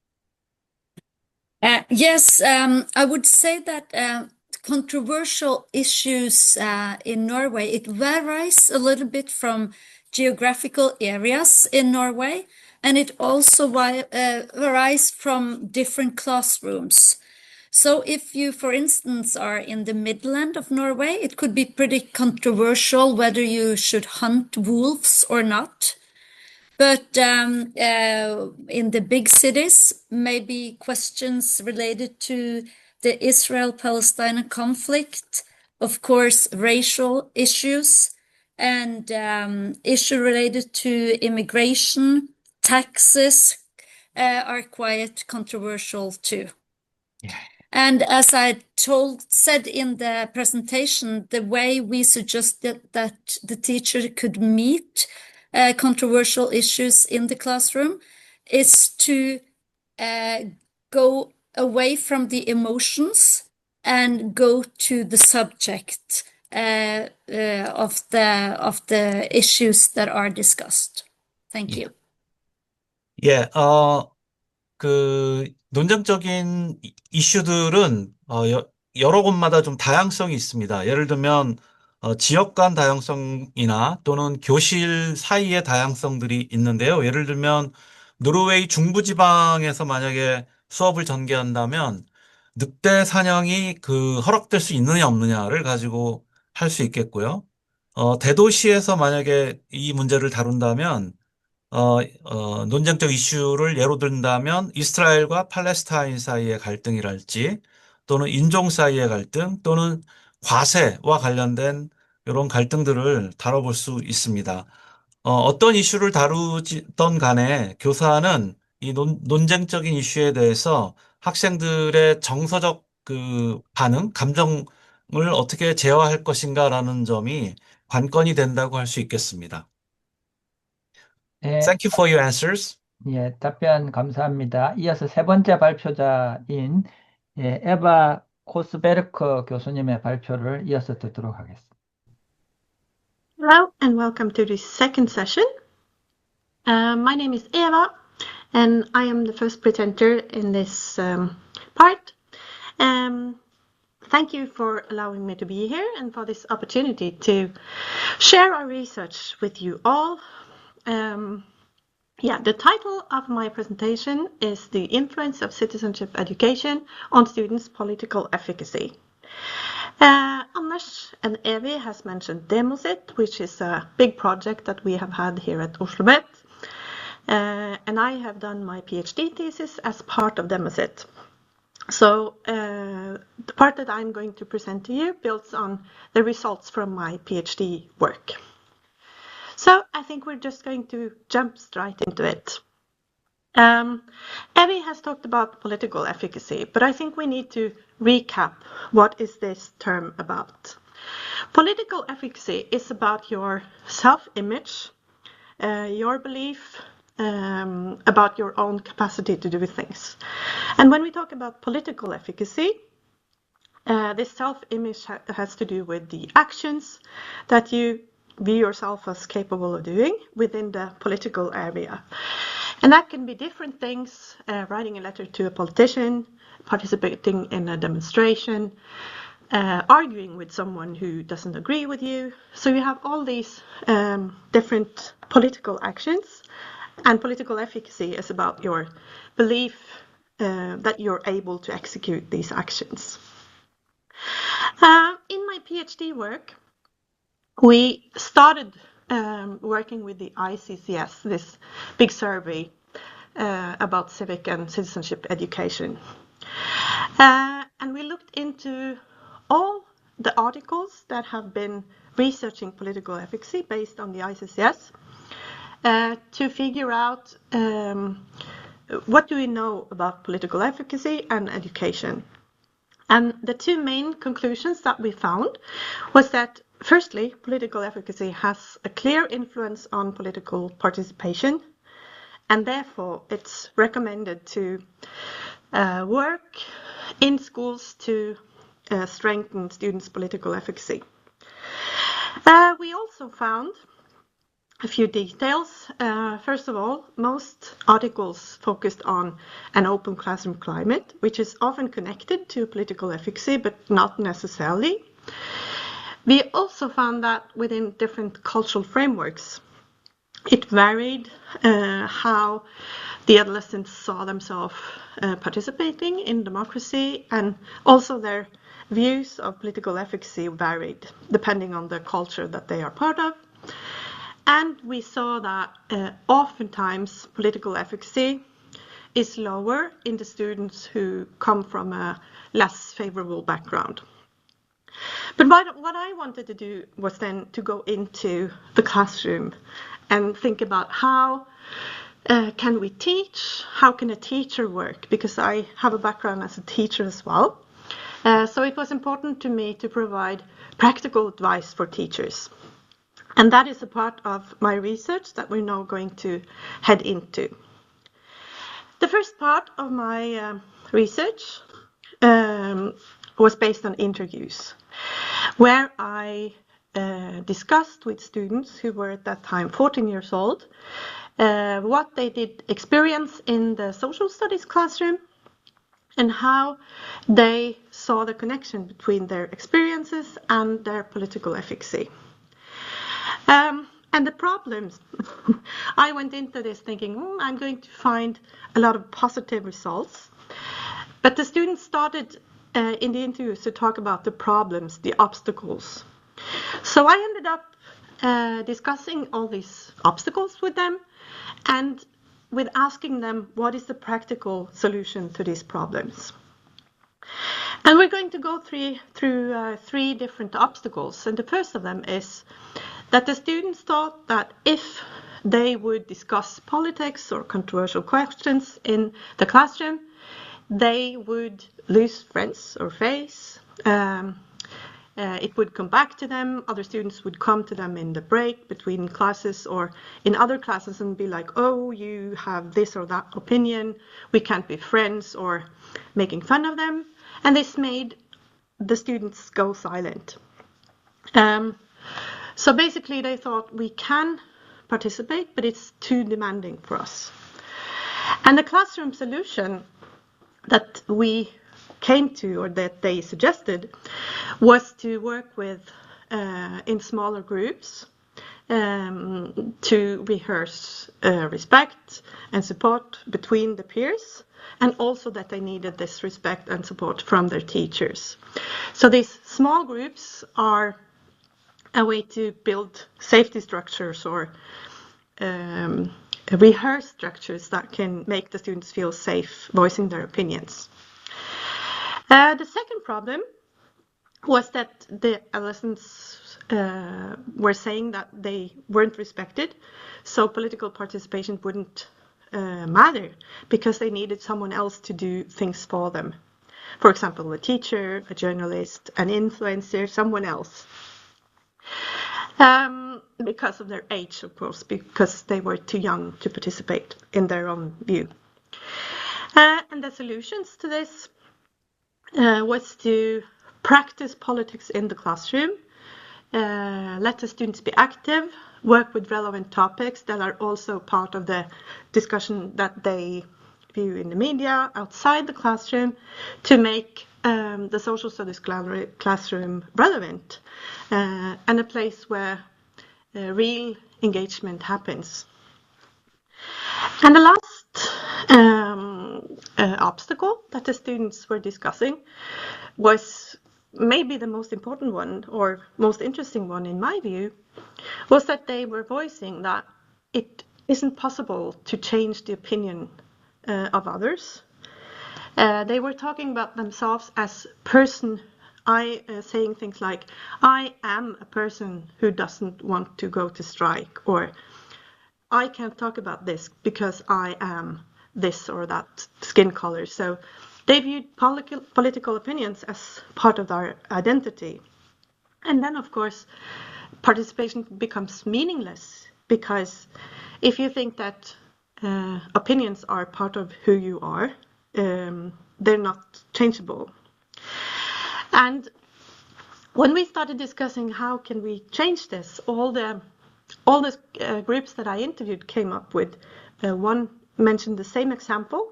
Yes, I would say that controversial issues in Norway, it varies a little bit from geographical areas in Norway, and it also varies from different classrooms. So if you, for instance, are in the Midland of Norway, it could be pretty controversial whether you should hunt wolves or not. But in the big cities, maybe questions related to the Israel-Palestine conflict, of course, racial issues, and issues related to immigration, taxes are quite controversial too. Yeah. And as I said in the presentation, the way we suggested that the teacher could meet controversial issues in the classroom is to go away from the emotions and go to the subject of the issues that are discussed. Thank you. 예, 그 논쟁적인 이슈들은 여러 곳마다 좀 다양성이 있습니다. 예를 들면 지역 간 다양성이나 또는 교실 사이의 다양성들이 있는데요. 예를 들면 노르웨이 중부지방에서 만약에 수업을 전개한다면 늑대 사냥이 허락될 수 있느냐 없느냐를 가지고 할 수 있겠고요. 대도시에서 만약에 이 문제를 다룬다면 논쟁적 이슈를 예로 든다면 이스라엘과 팔레스타인 사이의 갈등이랄지 또는 인종 사이의 갈등 또는 과세와 관련된 이런 갈등들을 다뤄볼 수 있습니다. 어떤 이슈를 다루던 간에 교사는 이 논쟁적인 이슈에 대해서 학생들의 정서적 반응, 감정을 어떻게 제어할 것인가라는 점이 관건이 된다고 할 수 있겠습니다. 예, Thank you for your answers. 예, 답변 감사합니다. 이어서 세 번째 발표자인 에바 코스베르크 교수님의 발표를 이어서 듣도록 하겠습니다. Hello and welcome to this second session. My name is Eva and I am the first presenter in this part. Thank you for allowing me to be here and for this opportunity to share our research with you all. The title of my presentation is The Influence of Citizenship Education on Students' Political Efficacy. Anders and Evi has mentioned Demosit, which is a big project that we have had here at OsloMet. And I have done my PhD thesis as part of Demosit. So the part that I'm going to present to you builds on the results from my PhD work. So I think we're just going to jump straight into it. Evi has talked about political efficacy, but I think we need to recap what is this term about. Political efficacy is about your self-image, your belief about your own capacity to do things. And when we talk about political efficacy, this self-image has to do with the actions that you view yourself as capable of doing within the political area. And that can be different things, writing a letter to a politician, participating in a demonstration, arguing with someone who doesn't agree with you. So you have all these different political actions, and political efficacy is about your belief that you're able to execute these actions. In my PhD work, we started working with the ICCS, this big survey about civic and citizenship education. And we looked into all the articles that have been researching political efficacy based on the ICCS to figure out what do we know about political efficacy and education. And the two main conclusions that we found was that, firstly, political efficacy has a clear influence on political participation, and therefore it's recommended to work in schools to strengthen students' political efficacy. We also found a few details. First of all, most articles focused on an open classroom climate, which is often connected to political efficacy, but not necessarily. We also found that within different cultural frameworks, it varied how the adolescents saw themselves participating in democracy, and also their views of political efficacy varied depending on the culture that they are part of. And we saw that oftentimes political efficacy is lower in the students who come from a less favorable background. But what I wanted to do was then to go into the classroom and think about how can we teach, how can a teacher work, because I have a background as a teacher as well. So it was important to me to provide practical advice for teachers. And that is a part of my research that we're now going to head into. The first part of my research was based on interviews, where I discussed with students who were at that time 14 years old what they did experience in the social studies classroom and how they saw the connection between their experiences and their political efficacy. And the problems, I went into this thinking, I'm going to find a lot of positive results. But the students started in the interviews to talk about the problems, the obstacles. So I ended up discussing all these obstacles with them and with asking them what is the practical solution to these problems. And we're going to go through three different obstacles. And the first of them is that the students thought that if they would discuss politics or controversial questions in the classroom, they would lose friends or face. It would come back to them. Other students would come to them in the break between classes or in other classes and be like, oh, you have this or that opinion, we can't be friends, or making fun of them. And this made the students go silent. So basically they thought we can participate, but it's too demanding for us. And the classroom solution that we came to, or that they suggested, was to work with in smaller groups to rehearse respect and support between the peers, and also that they needed this respect and support from their teachers. So these small groups are a way to build safety structures or rehearse structures that can make the students feel safe voicing their opinions. The second problem was that the adolescents were saying that they weren't respected, so political participation wouldn't matter because they needed someone else to do things for them. For example, a teacher, a journalist, an influencer, someone else. Because of their age, of course, because they were too young to participate in their own view. And the solutions to this was to practice politics in the classroom, let the students be active, work with relevant topics that are also part of the discussion that they view in the media, outside the classroom, to make the social studies classroom relevant and a place where real engagement happens. And the last obstacle that the students were discussing was maybe the most important one, or most interesting one in my view, was that they were voicing that it isn't possible to change the opinion of others. They were talking about themselves as saying things like, I am a person who doesn't want to go to strike, or I can't talk about this because I am this or that skin color. So they viewed political opinions as part of their identity. And then, of course, participation becomes meaningless, because if you think that opinions are part of who you are, they're not changeable. And when we started discussing how can we change this, all the groups that I interviewed came up with one mentioned the same example,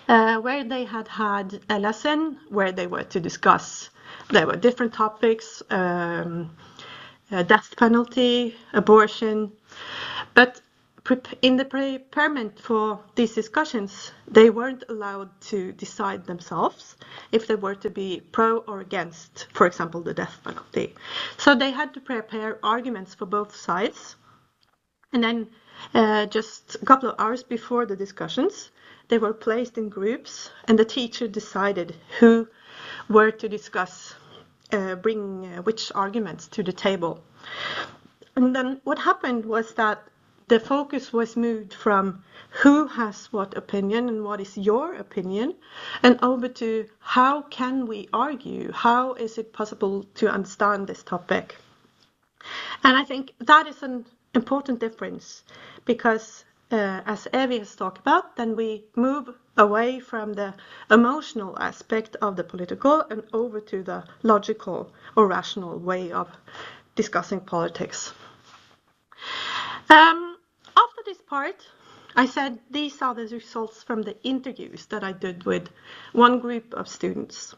where they had a lesson where they were to discuss, there were different topics, death penalty, abortion, but in the preparement for these discussions, they weren't allowed to decide themselves if they were to be pro or against, for example, the death penalty. So they had to prepare arguments for both sides. And then just a couple of hours before the discussions, they were placed in groups, and the teacher decided who were to discuss, bring which arguments to the table. And then what happened was that the focus was moved from who has what opinion and what is your opinion, and over to how can we argue? How is it possible to understand this topic? And I think that is an important difference, because as Evie has talked about, then we move away from the emotional aspect of the political and over to the logical or rational way of discussing politics. After this part, I said these are the results from the interviews that I did with one group of students.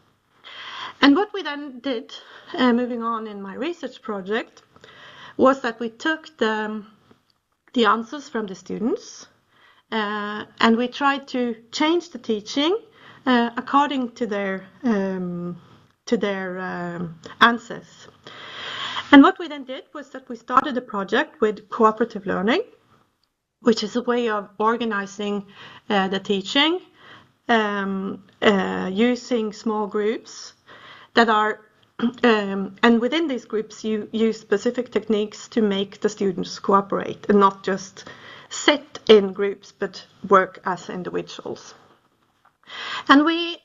And what we then did, moving on in my research project, was that we took the answers from the students and we tried to change the teaching according to their answers. And what we then did was that we started a project with cooperative learning, which is a way of organizing the teaching using small groups that are, and within these groups you use specific techniques to make the students cooperate and not just sit in groups but work as individuals. And we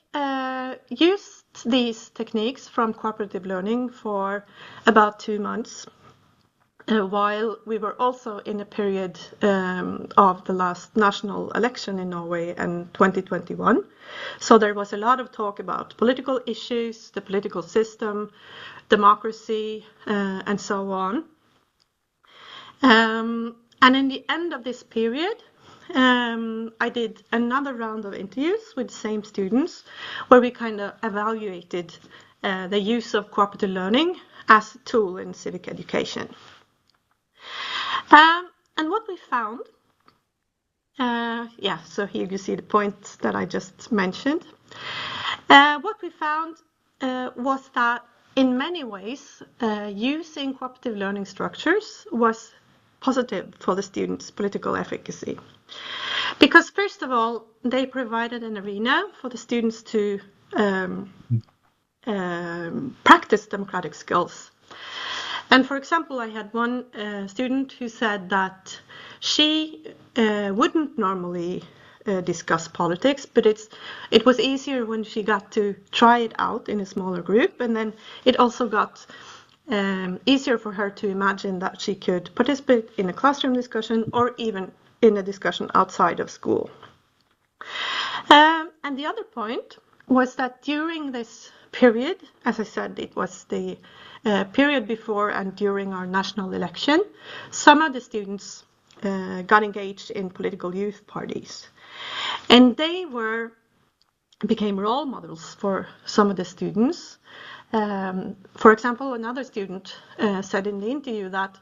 used these techniques from cooperative learning for about 2 months, while we were also in a period of the last national election in Norway in 2021. So there was a lot of talk about political issues, the political system, democracy, and so on. And in the end of this period, I did another round of interviews with the same students, where we kind of evaluated the use of cooperative learning as a tool in civic education. And what we found, so here you see the points that I just mentioned. What we found was that in many ways, using cooperative learning structures was positive for the students' political efficacy. Because first of all, they provided an arena for the students to practice democratic skills. And for example, I had one student who said that she wouldn't normally discuss politics, but it was easier when she got to try it out in a smaller group, and then it also got easier for her to imagine that she could participate in a classroom discussion or even in a discussion outside of school. And the other point was that during this period, as I said, it was the period before and during our national election, some of the students got engaged in political youth parties. And they became role models for some of the students. For example, another student said in the interview that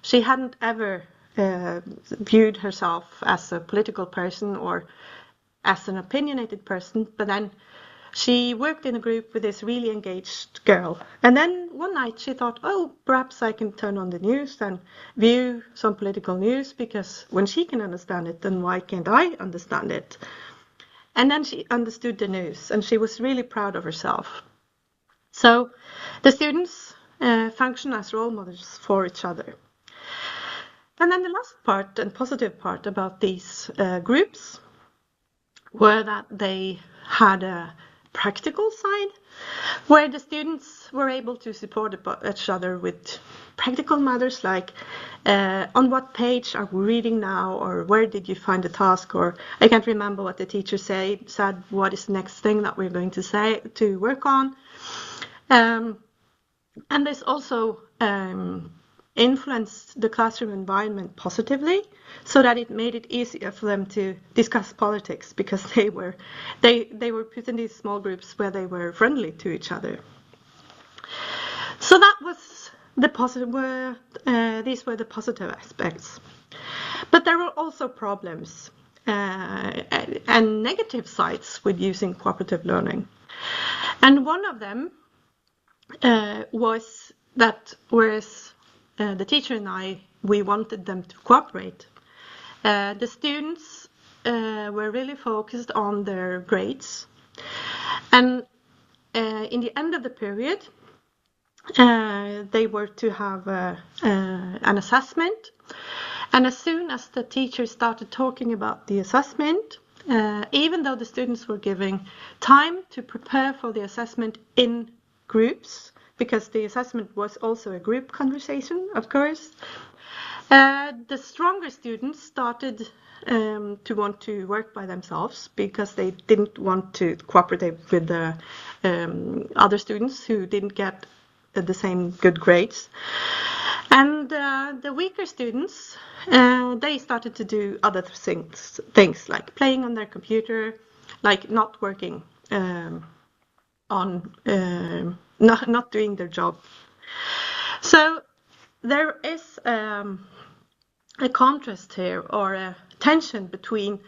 she hadn't ever viewed herself as a political person or as an opinionated person, but then she worked in a group with this really engaged girl. And then one night she thought, oh, perhaps I can turn on the news and view some political news, because when she can understand it, then why can't I understand it? And then she understood the news, and she was really proud of herself. So the students function as role models for each other. And then the last part and positive part about these groups were that they had a practical side, where the students were able to support each other with practical matters like on what page are we reading now, or where did you find the task, or I can't remember what the teacher said what is the next thing that we're going to work on. And this also influenced the classroom environment positively, so that it made it easier for them to discuss politics, because they were put in these small groups where they were friendly to each other. So that was the positive. These were the positive aspects, but there were also problems and negative sides with using cooperative learning, and one of them was that whereas the teacher and we wanted them to cooperate, the students were really focused on their grades, and in the end of the period they were to have an assessment, and as soon as the teacher started talking about the assessment, even though the students were giving time to prepare for the assessment in groups, because the assessment was also a group conversation, of course, the stronger students started to want to work by themselves, because they didn't want to cooperate with the other students who didn't get the same good grades. And the weaker students, they started to do other things like playing on their computer, like not working not doing their job. So there is a contrast here, or a tension between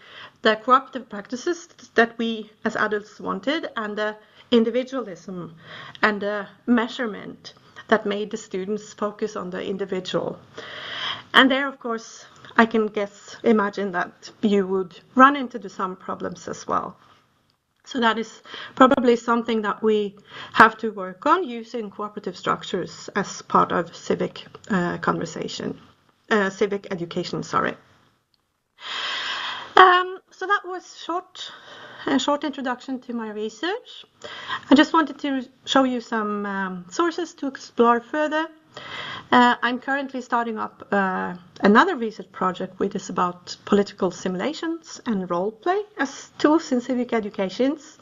the cooperative practices that we as adults wanted and the individualism and the measurement that made the students focus on the individual. And there, of course, I can imagine that you would run into some problems as well. So that is probably something that we have to work on, using cooperative structures as part of civic civic education. So that was a short introduction to my research. I just wanted to show you some sources to explore further. I'm currently starting up another research project, which is about political simulations and role play as tools in civic educations.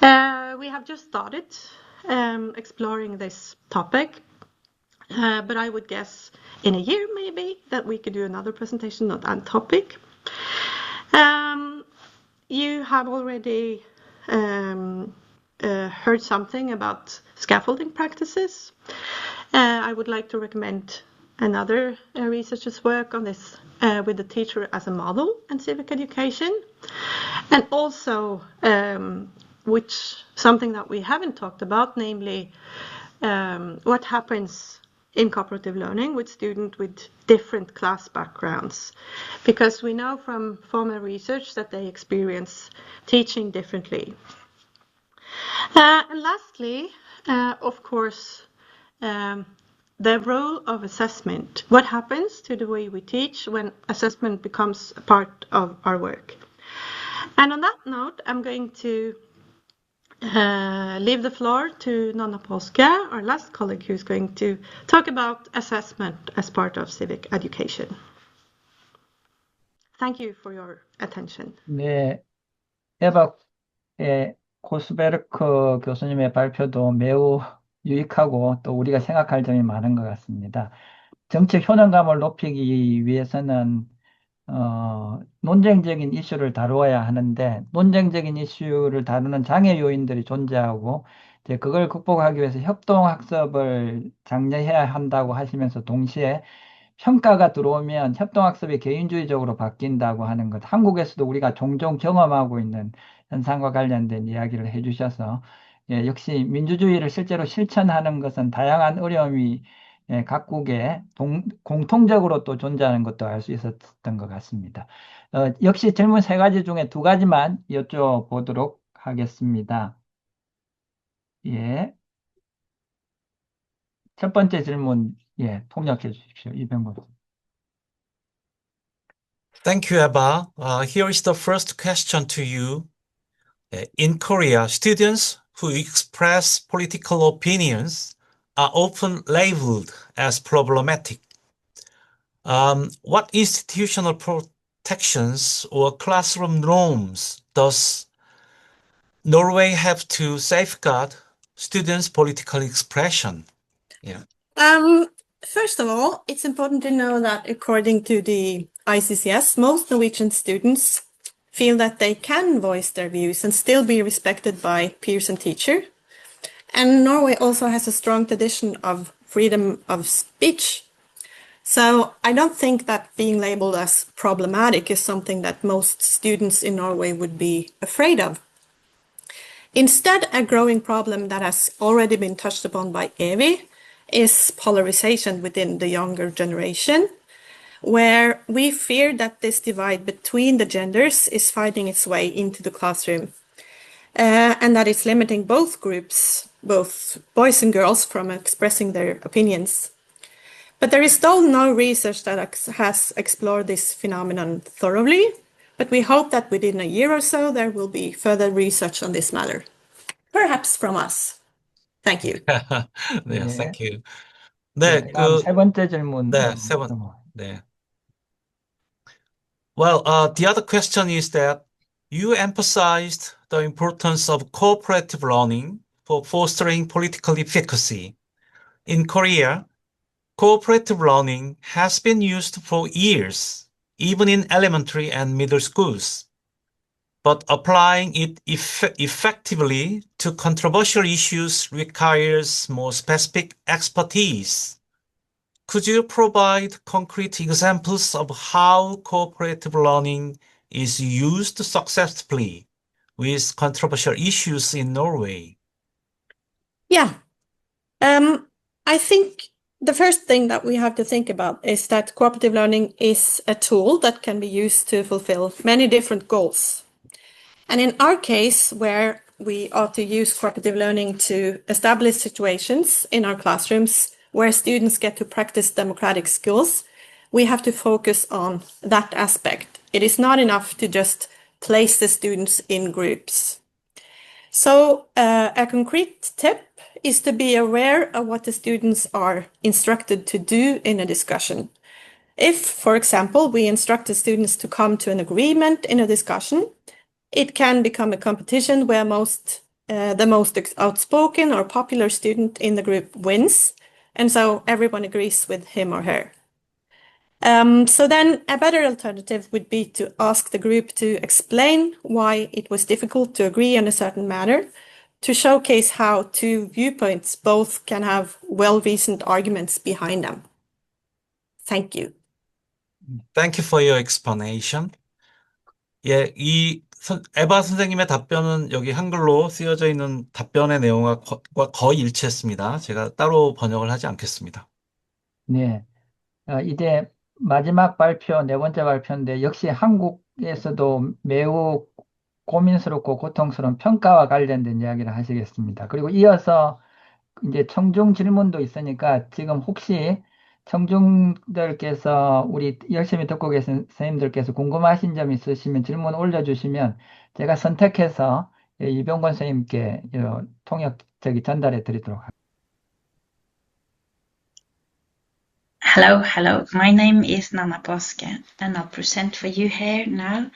We have just started exploring this topic, but I would guess in a year maybe that we could do another presentation on that topic. You have already heard something about scaffolding practices. I would like to recommend another researcher's work on this with the teacher as a model in civic education, and also something that we haven't talked about, namely what happens in cooperative learning with students with different class backgrounds, because we know from formal research that they experience teaching differently. And lastly, of course, the role of assessment. What happens to the way we teach when assessment becomes a part of our work? And on that note, I'm going to leave the floor to Nonna Polska, our last colleague, who's going to talk about assessment as part of civic education. Thank you for your attention. 네, 에바 코스베르크 교수님의 발표도 매우 유익하고 또 우리가 생각할 점이 많은 것 같습니다. 정치 효능감을 높이기 위해서는 논쟁적인 이슈를 다루어야 하는데 논쟁적인 이슈를 다루는 장애 요인들이 존재하고 이제 그걸 극복하기 위해서 협동학습을 장려해야 한다고 하시면서 동시에 평가가 들어오면 협동학습이 개인주의적으로 바뀐다고 하는 것, 한국에서도 우리가 종종 경험하고 있는 현상과 관련된 이야기를 해주셔서 예, 역시 민주주의를 실제로 실천하는 것은 다양한 어려움이 예, 각국에 공통적으로 또 존재하는 것도 알 수 있었던 것 같습니다. 역시 질문 세 가지 중에 두 가지만 여쭤보도록 하겠습니다. 예. 첫 번째 질문, 예, 통역해 주십시오. 이병범. Thank you, Eva. Here is the first question to you. In Korea, students who express political opinions are often labeled as problematic. What institutional protections or classroom norms does Norway have to safeguard students' political expression? Yeah. First of all, it's important to know that according to the ICCS, most Norwegian students feel that they can voice their views and still be respected by peers and teachers. And Norway also has a strong tradition of freedom of speech. So I don't think that being labeled as problematic is something that most students in Norway would be afraid of. Instead, a growing problem that has already been touched upon by Evy is polarization within the younger generation, where we fear that this divide between the genders is finding its way into the classroom, and that it's limiting both groups, both boys and girls, from expressing their opinions. But there is still no research that has explored this phenomenon thoroughly, but we hope that within a year or so there will be further research on this matter, perhaps from us. Thank you. 네, 예. thank you. 예, 네, 다음 세 번째 질문. 네, 세 번, 네. Well, the other question is that you emphasized the importance of cooperative learning for fostering political efficacy. In Korea, cooperative learning has been used for years, even in elementary and middle schools. But applying it effectively to controversial issues requires more specific expertise. Could you provide concrete examples of how cooperative learning is used successfully with controversial issues in Norway? Yeah. I think the first thing that we have to think about is that cooperative learning is a tool that can be used to fulfill many different goals. And in our case, where we ought to use cooperative learning to establish situations in our classrooms where students get to practice democratic skills, we have to focus on that aspect. It is not enough to just place the students in groups. So a concrete tip is to be aware of what the students are instructed to do in a discussion. If, for example, we instruct the students to come to an agreement in a discussion, it can become a competition where the most outspoken or popular student in the group wins, and so everyone agrees with him or her. So then a better alternative would be to ask the group to explain why it was difficult to agree on a certain matter, to showcase how two viewpoints both can have well-reasoned arguments behind them. Thank you. Thank you for your explanation. 예, 에바 선생님의 답변은 여기 한글로 쓰여져 있는 답변의 내용과 거의 일치했습니다. 제가 따로 번역을 하지 않겠습니다. 네. 이제 마지막 발표, 네 번째 발표인데 역시 한국에서도 매우 고민스럽고 고통스러운 평가와 관련된 이야기를 하시겠습니다. 그리고 이어서 이제 청중 질문도 있으니까 지금 혹시 청중들께서 우리 열심히 듣고 계신 선생님들께서 궁금하신 점 있으시면 질문 올려주시면 제가 선택해서 이병건 선생님께 통역적이 전달해 드리도록 하겠습니다. Hello. My name is Nana Paske, and I'll present for you here now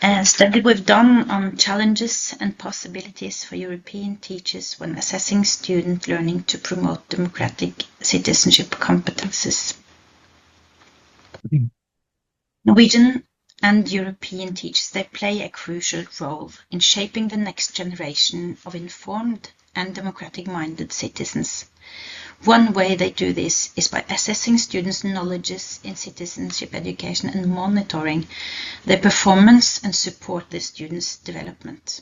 a study we've done on challenges and possibilities for European teachers when assessing student learning to promote democratic citizenship competences. Norwegian and European teachers, they play a crucial role in shaping the next generation of informed and democratic-minded citizens. One way they do this is by assessing students' knowledges in citizenship education and monitoring their performance and support the students' development.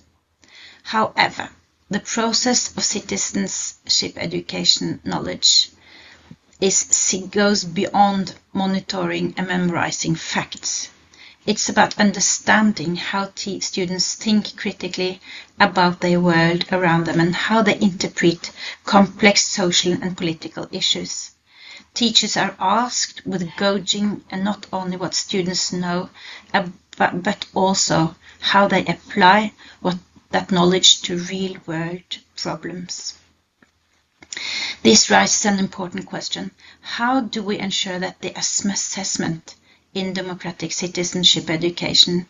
However, the process of citizenship education knowledge goes beyond monitoring and memorizing facts. It's about understanding how students think critically about their world around them and how they interpret complex social and political issues. Teachers are asked with gauging and not only what students know, but also how they apply that knowledge to real-world problems. This raises an important question. How do we ensure that the assessment in democratic citizenship education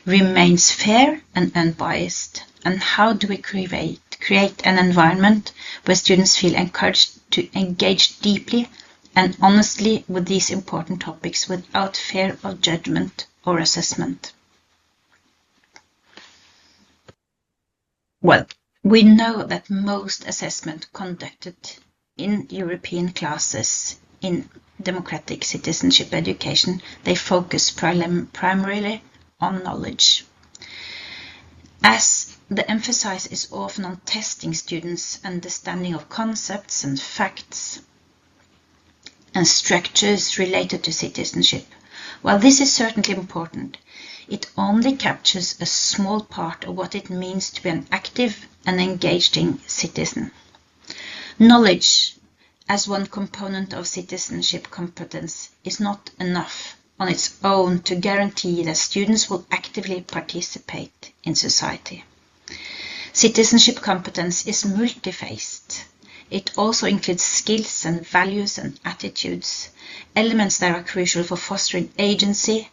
remains fair and unbiased? And how do we create an environment where students feel encouraged to engage deeply and honestly with these important topics without fear of judgment or assessment? Well, we know that most assessment conducted in European classes in democratic citizenship education, they focus primarily on knowledge. As the emphasis is often on testing students' understanding of concepts and facts and structures related to citizenship. While this is certainly important, it only captures a small part of what it means to be an active and engaging citizen. Knowledge, as one component of citizenship competence, is not enough on its own to guarantee that students will actively participate in society. Citizenship competence is multi-faced. It also includes skills and values and attitudes, elements that are crucial for fostering agency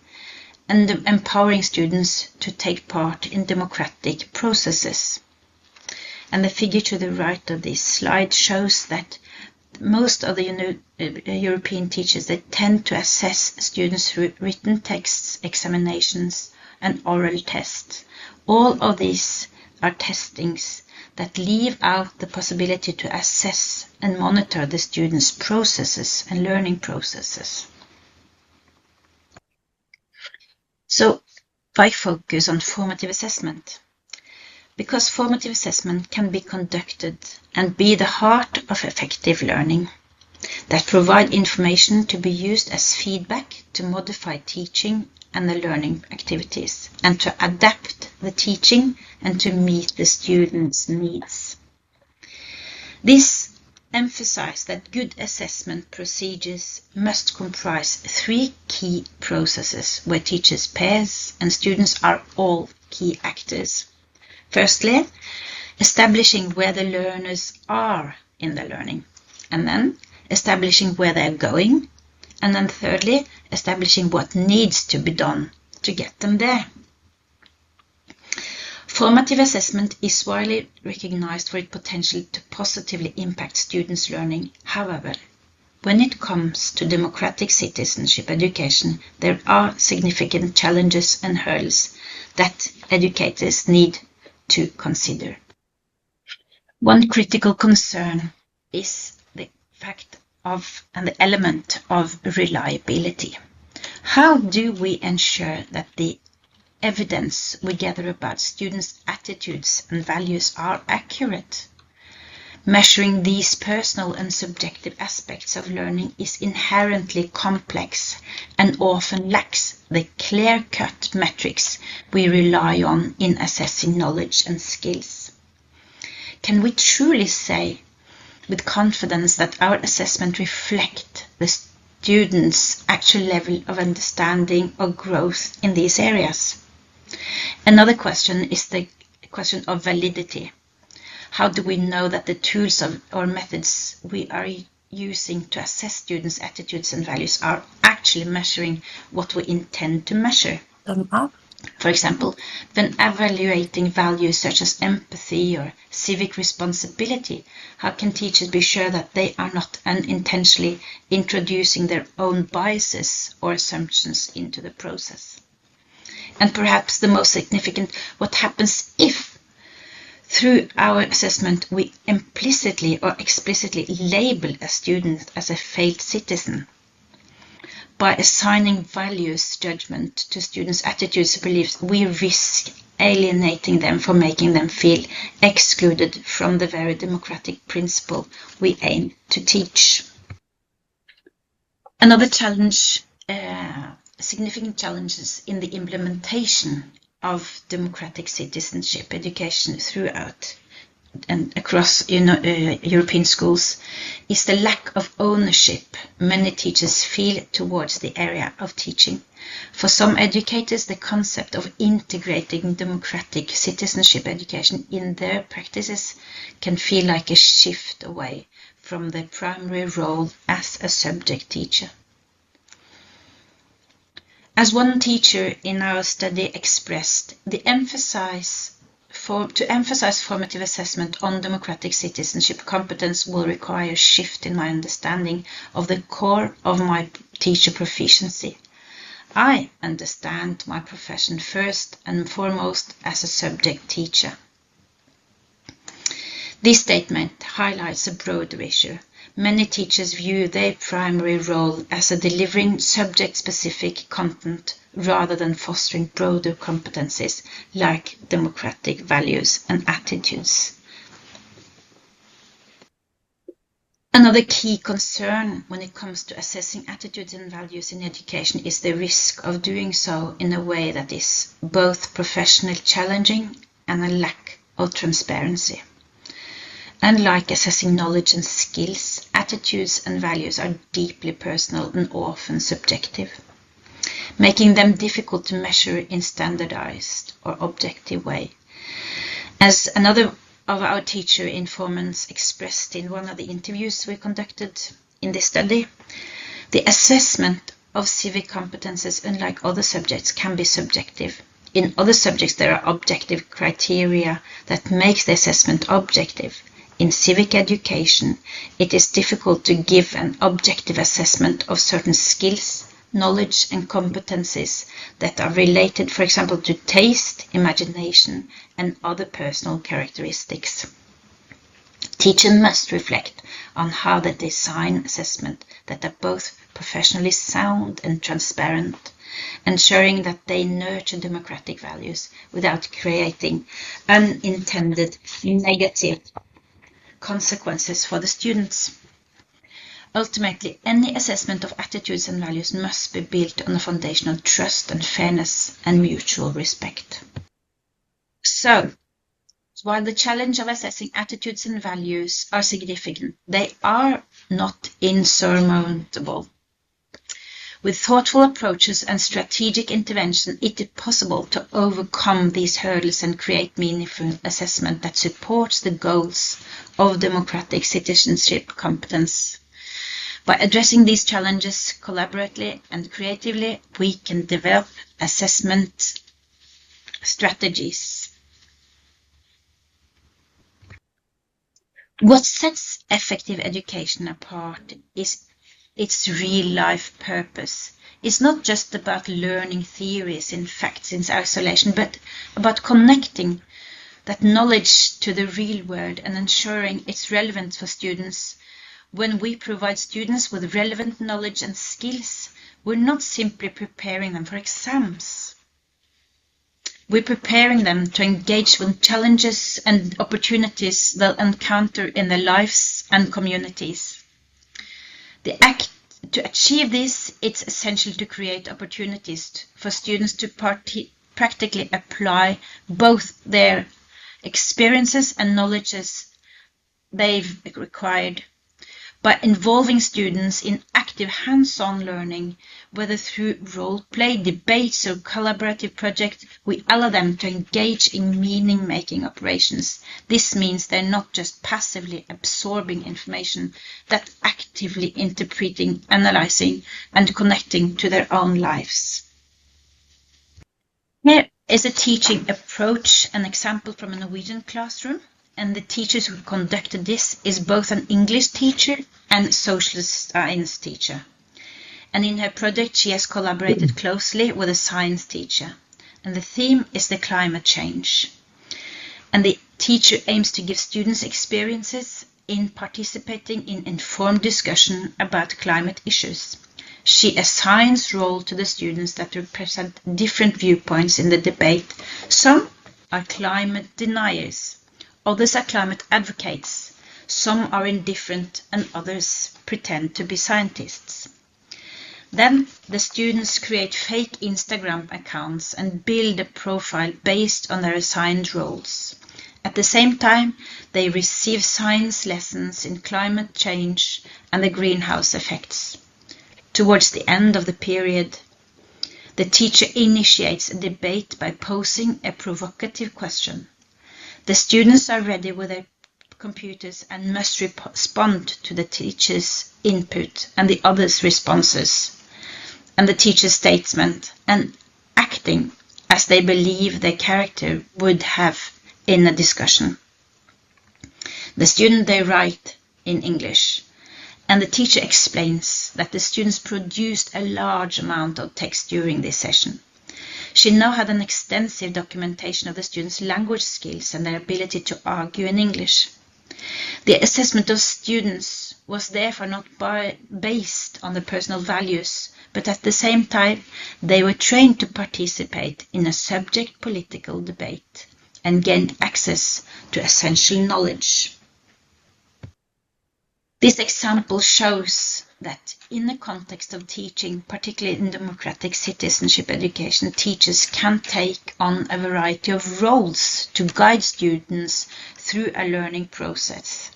and empowering students to take part in democratic processes. And the figure to the right of this slide shows that most of the European teachers, they tend to assess students through written texts, examinations, and oral tests. All of these are testings that leave out the possibility to assess and monitor the students' processes and learning processes. So, why focus on formative assessment? Because formative assessment can be conducted and be the heart of effective learning, that provide information to be used as feedback to modify teaching and the learning activities, and to adapt the teaching and to meet the students' needs. This emphasizes that good assessment procedures must comprise 3 key processes where teachers, peers, and students are all key actors. Firstly, establishing where the learners are in the learning, and then establishing where they're going, and then thirdly, establishing what needs to be done to get them there. Formative assessment is widely recognized for its potential to positively impact students' learning. However, when it comes to democratic citizenship education, there are significant challenges and hurdles that educators need to consider. One critical concern is the fact of and the element of reliability. How do we ensure that the evidence we gather about students' attitudes and values are accurate? Measuring these personal and subjective aspects of learning is inherently complex and often lacks the clear-cut metrics we rely on in assessing knowledge and skills. Can we truly say with confidence that our assessment reflects the students' actual level of understanding or growth in these areas? Another question is the question of validity. How do we know that the tools or methods we are using to assess students' attitudes and values are actually measuring what we intend to measure? For example, when evaluating values such as empathy or civic responsibility, how can teachers be sure that they are not unintentionally introducing their own biases or assumptions into the process? And perhaps the most significant, what happens if, through our assessment, we implicitly or explicitly label a student as a failed citizen? By assigning values judgment to students' attitudes and beliefs, we risk alienating them for making them feel excluded from the very democratic principle we aim to teach. Another challenge, significant challenges in the implementation of democratic citizenship education throughout and across European schools is the lack of ownership many teachers feel towards the area of teaching. For some educators, the concept of integrating democratic citizenship education in their practices can feel like a shift away from their primary role as a subject teacher. As one teacher in our study expressed, to emphasize formative assessment on democratic citizenship competence will require a shift in my understanding of the core of my teacher proficiency. I understand my profession first and foremost as a subject teacher. This statement highlights a broader issue. Many teachers view their primary role as delivering subject-specific content rather than fostering broader competencies like democratic values and attitudes. Another key concern when it comes to assessing attitudes and values in education is the risk of doing so in a way that is both professionally challenging and a lack of transparency. Unlike assessing knowledge and skills, attitudes and values are deeply personal and often subjective, making them difficult to measure in standardized or objective way. As another of our teacher informants expressed in one of the interviews we conducted in this study, the assessment of civic competences, unlike other subjects, can be subjective. In other subjects, there are objective criteria that makes the assessment objective. In civic education, it is difficult to give an objective assessment of certain skills, knowledge and competencies that are related, for example, to taste, imagination and other personal characteristics. Teachers must reflect on how they design assessment that are both professionally sound and transparent, ensuring that they nurture democratic values without creating unintended negative consequences for the students. Ultimately, any assessment of attitudes and values must be built on a foundation of trust and fairness and mutual respect. So, while the challenge of assessing attitudes and values are significant, they are not insurmountable. With thoughtful approaches and strategic intervention, it is possible to overcome these hurdles and create meaningful assessment that supports the goals of democratic citizenship competence. By addressing these challenges collaboratively and creatively, we can develop assessment strategies. What sets effective education apart is its real-life purpose. It's not just about learning theories and facts in isolation, but about connecting that knowledge to the real world and ensuring its relevance for students. When we provide students with relevant knowledge and skills, we're not simply preparing them for exams. We're preparing them to engage with challenges and opportunities they'll encounter in their lives and communities. To achieve this, it's essential to create opportunities for students to practically apply both their experiences and knowledges they've acquired. By involving students in active hands-on learning, whether through role-play, debates or collaborative projects, we allow them to engage in meaning-making operations. This means they're not just passively absorbing information, but actively interpreting, analyzing and connecting to their own lives. Here is a teaching approach, an example from a Norwegian classroom. And the teachers who conducted this is both an English teacher and social science teacher. And in her project, she has collaborated closely with a science teacher. and the theme is the climate change. And the teacher aims to give students experiences in participating in informed discussion about climate issues. She assigns role to the students that represent different viewpoints in the debate. Some are climate deniers, others are climate advocates, some are indifferent, and others pretend to be scientists. Then the students create fake Instagram accounts and build a profile based on their assigned roles. At the same time, they receive science lessons in climate change and the greenhouse effects. Towards the end of the period, the teacher initiates a debate by posing a provocative question. The students are ready with their computers and must respond to the teacher's input and the others' responses, and the teacher's statement, and acting as they believe their character would have in a discussion. The student, they write in English, and the teacher explains that the students produced a large amount of text during this session. She now had an extensive documentation of the students' language skills and their ability to argue in English. The assessment of students was therefore not based on the personal values, but at the same time they were trained to participate in a subject political debate and gained access to essential knowledge. This example shows that in the context of teaching, particularly in democratic citizenship education, teachers can take on a variety of roles to guide students through a learning process.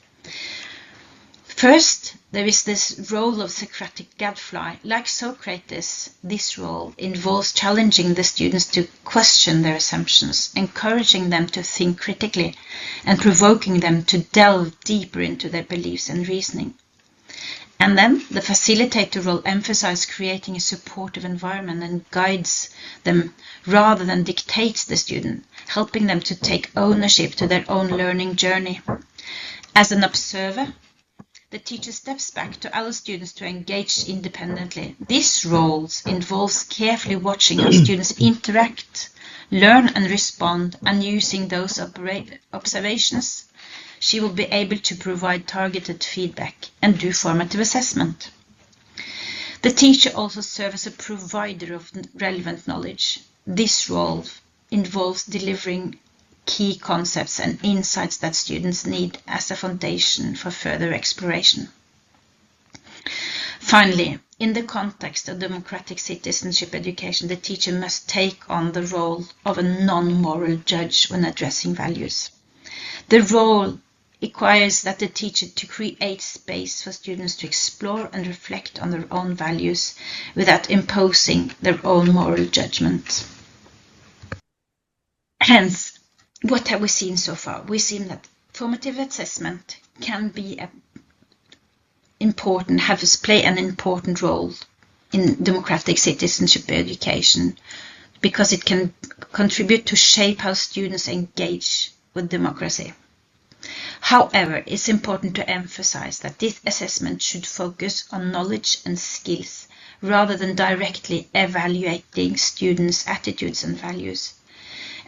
First, there is this role of Socratic gadfly. Like Socrates, this role involves challenging the students to question their assumptions, encouraging them to think critically, and provoking them to delve deeper into their beliefs and reasoning. And then the facilitator role emphasizes creating a supportive environment and guides them rather than dictates the student, helping them to take ownership to their own learning journey. As an observer, the teacher steps back to allow students to engage independently. This role involves carefully watching how students interact, learn and respond, and using those observations, she will be able to provide targeted feedback and do formative assessment. The teacher also serves as a provider of relevant knowledge. This role involves delivering key concepts and insights that students need as a foundation for further exploration. Finally, in the context of democratic citizenship education, the teacher must take on the role of a non-moral judge when addressing values. The role requires that the teacher to create space for students to explore and reflect on their own values without imposing their own moral judgment. Hence, what have we seen so far? We've seen that formative assessment can be play an important role in democratic citizenship education because it can contribute to shape how students engage with democracy. However, it's important to emphasize that this assessment should focus on knowledge and skills rather than directly evaluating students' attitudes and values.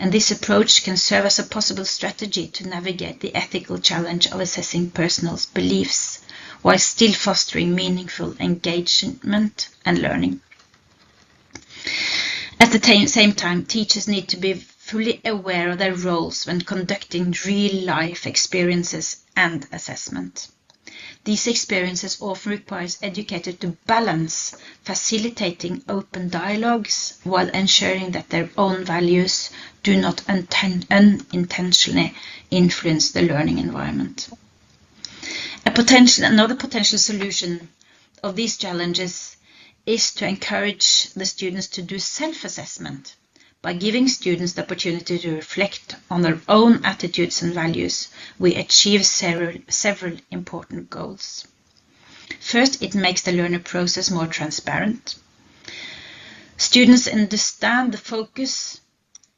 And this approach can serve as a possible strategy to navigate the ethical challenge of assessing personal beliefs while still fostering meaningful engagement and learning. At the same time, teachers need to be fully aware of their roles when conducting real-life experiences and assessment. These experiences often require educators to balance facilitating open dialogues while ensuring that their own values do not unintentionally influence the learning environment. Another potential solution of these challenges is to encourage the students to do self-assessment. By giving students the opportunity to reflect on their own attitudes and values, we achieve several important goals. First, it makes the learning process more transparent. Students understand the focus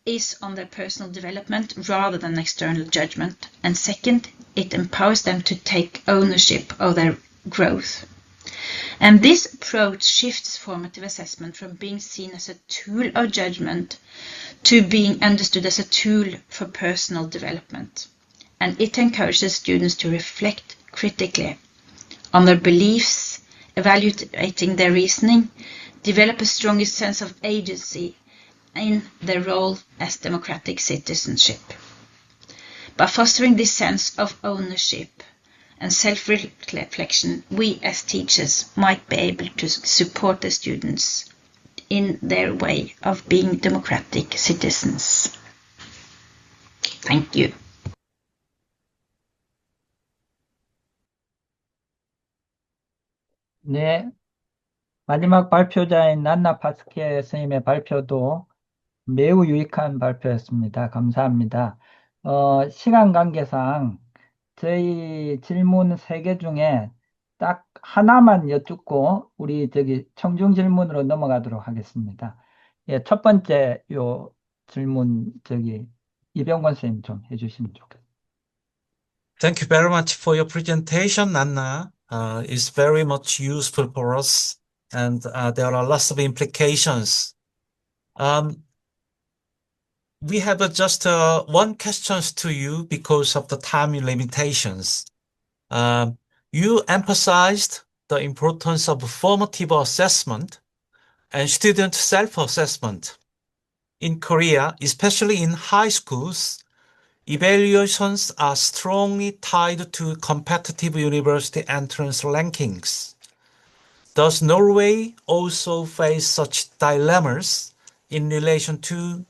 is on their personal development rather than external judgment. And second, it empowers them to take ownership of their growth. And this approach shifts formative assessment from being seen as a tool of judgment to being understood as a tool for personal development. And it encourages students to reflect critically on their beliefs, evaluating their reasoning, develop a stronger sense of agency in their role as democratic citizenship. By fostering this sense of ownership and self-reflection, we as teachers might be able to support the students in their way of being democratic citizens. Thank you. 네, 마지막 발표자인 난나 파스케 선생님의 발표도 매우 유익한 발표였습니다. 감사합니다. 시간 관계상 저희 질문 3개 중에 딱 하나만 여쭙고 우리 청중 질문으로 넘어가도록 하겠습니다. 예, 첫 번째 요 질문 이병건 선생님 좀 해주시면 좋겠습니다. Thank you very much for your presentation, Anna. It's very much useful for us, and there are lots of implications. We have just one question to you because of the time limitations. You emphasized the importance of formative assessment and student self-assessment. In Korea, especially in high schools, evaluations are strongly tied to competitive university entrance rankings. Does Norway also face such dilemmas in relation to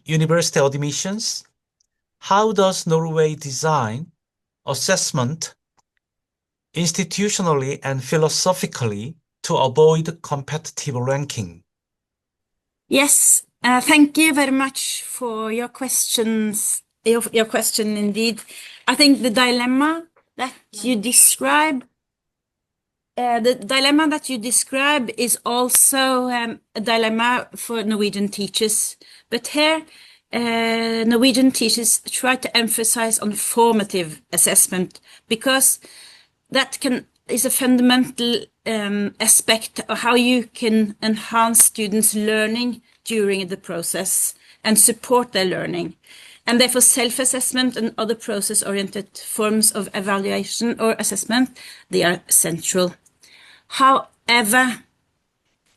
university admissions? How does Norway design assessment institutionally and philosophically to avoid competitive ranking? Yes, thank you very much for your questions. Your question indeed. I think the dilemma that you describe, is also a dilemma for Norwegian teachers. But here, Norwegian teachers try to emphasize on formative assessment because that is a fundamental aspect of how you can enhance students' learning during the process and support their learning. And therefore, self-assessment and other process-oriented forms of evaluation or assessment, they are central. However,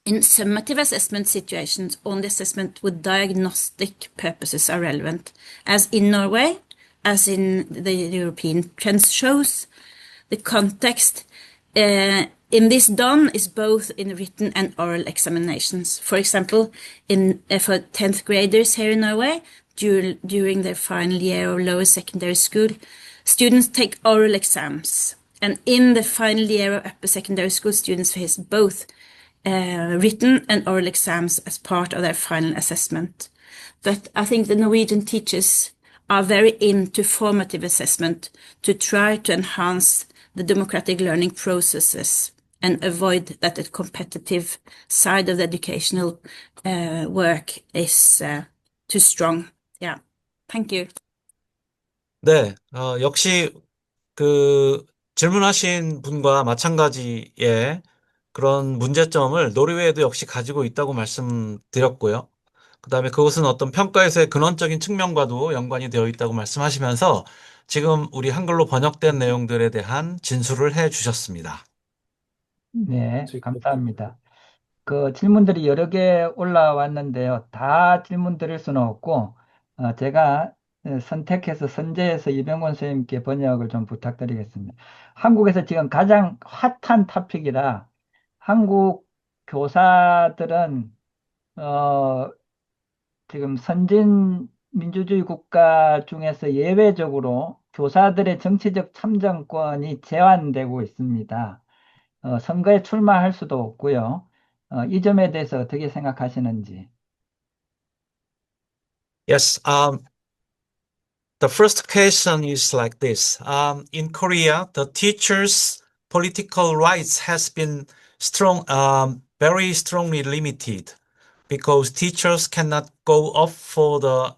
in summative assessment situations, only assessment with diagnostic purposes are relevant, as in Norway, as in the European trends shows. The context in this done is both in written and oral examinations. For example, for 10th graders here in Norway, during their final year of lower secondary school, students take oral exams. And in the final year of upper secondary school, students face both written and oral exams as part of their final assessment. But I think the Norwegian teachers are very into formative assessment to try to enhance the democratic learning processes and avoid that the competitive side of the educational work is too strong. Yeah, thank you. 네, 역시 질문하신 분과 마찬가지의 그런 문제점을 노르웨이도 역시 가지고 있다고 말씀드렸고요. 그 다음에 그것은 어떤 평가에서의 근원적인 측면과도 연관이 되어 있다고 말씀하시면서 지금 우리 한글로 번역된 내용들에 대한 진술을 해 주셨습니다. 네, 감사합니다. 질문들이 여러 개 올라왔는데요. 다 질문 드릴 수는 없고, 제가 선택해서 선제해서 이병곤 선생님께 번역을 좀 부탁드리겠습니다. 한국에서 지금 가장 핫한 토픽이라 한국 교사들은, 지금 선진 민주주의 국가 중에서 예외적으로 교사들의 정치적 참정권이 제한되고 있습니다. 선거에 출마할 수도 없고요. 이 점에 대해서 어떻게 생각하시는지. Yes, the first question is like this. In Korea, the teachers' political rights has been very strongly limited because teachers cannot go up for the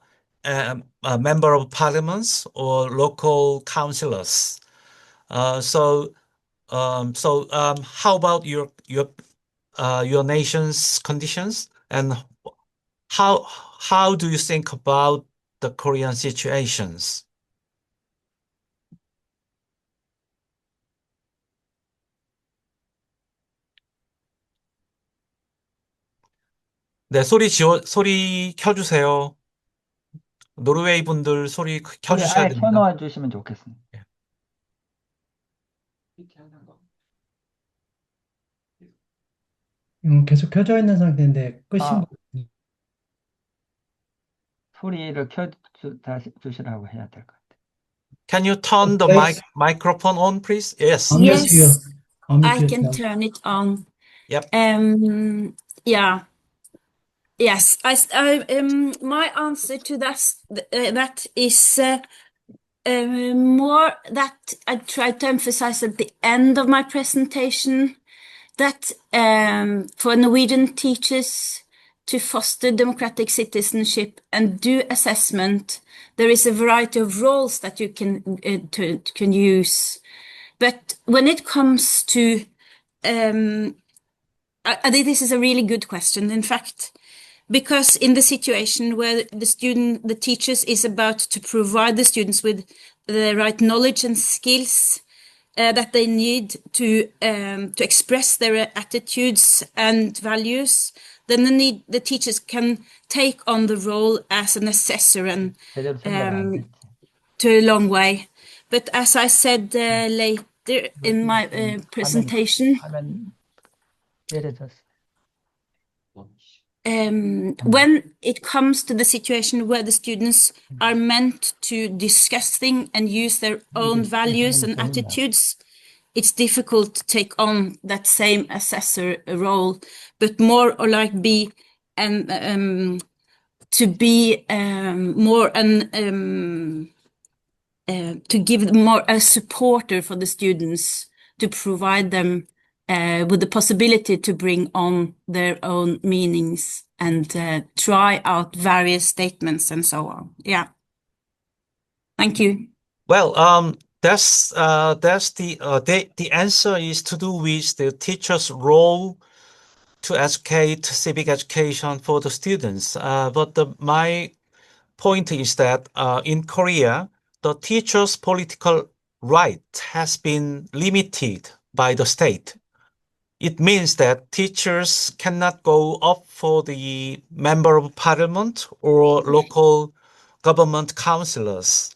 member of parliaments or local councillors. So how about your your nation's conditions, and how do you think about the Korean situations? 네, 소리 켜주세요. 노르웨이 분들 소리 소리 켜주셔야 아예 됩니다. 켜놓아 주시면 좋겠습니다. 계속 켜져 있는 상태인데 끄신 아, 거. 소리를 다시 주시라고 해야 될 것 같아요. Can you turn the Please microphone on, please? Yes. unmute you. Yes, Unmute I can yourself. turn it on. Yep. Yeah. Yes, my answer to that is more that I tried to emphasize at the end of my presentation, that for Norwegian teachers to foster democratic citizenship and do assessment, there is a variety of roles that you can use. But when it comes to, I think this is a really good question, in fact, because in the situation where the teachers is about to provide the students with the right knowledge and skills that they need to express their attitudes and values, then the teachers can take on the role as an assessor and 제대로 전달 안 됐지. to a long way. But as I said later in my presentation, 화면 내려졌어. when it comes to the situation where the students are meant to discuss things and use their own values and attitudes, it's difficult to take on that same assessor role, but more or like be to be more to give more a supporter for the students, to provide them with the possibility to bring on their own meanings and try out various statements and so on. Yeah. Thank you. Well, that's the answer is to do with the teacher's role to educate civic education for the students. But my point is that in Korea, the teacher's political right has been limited by the state. It means that teachers cannot go up for the member of parliament or local government councillors.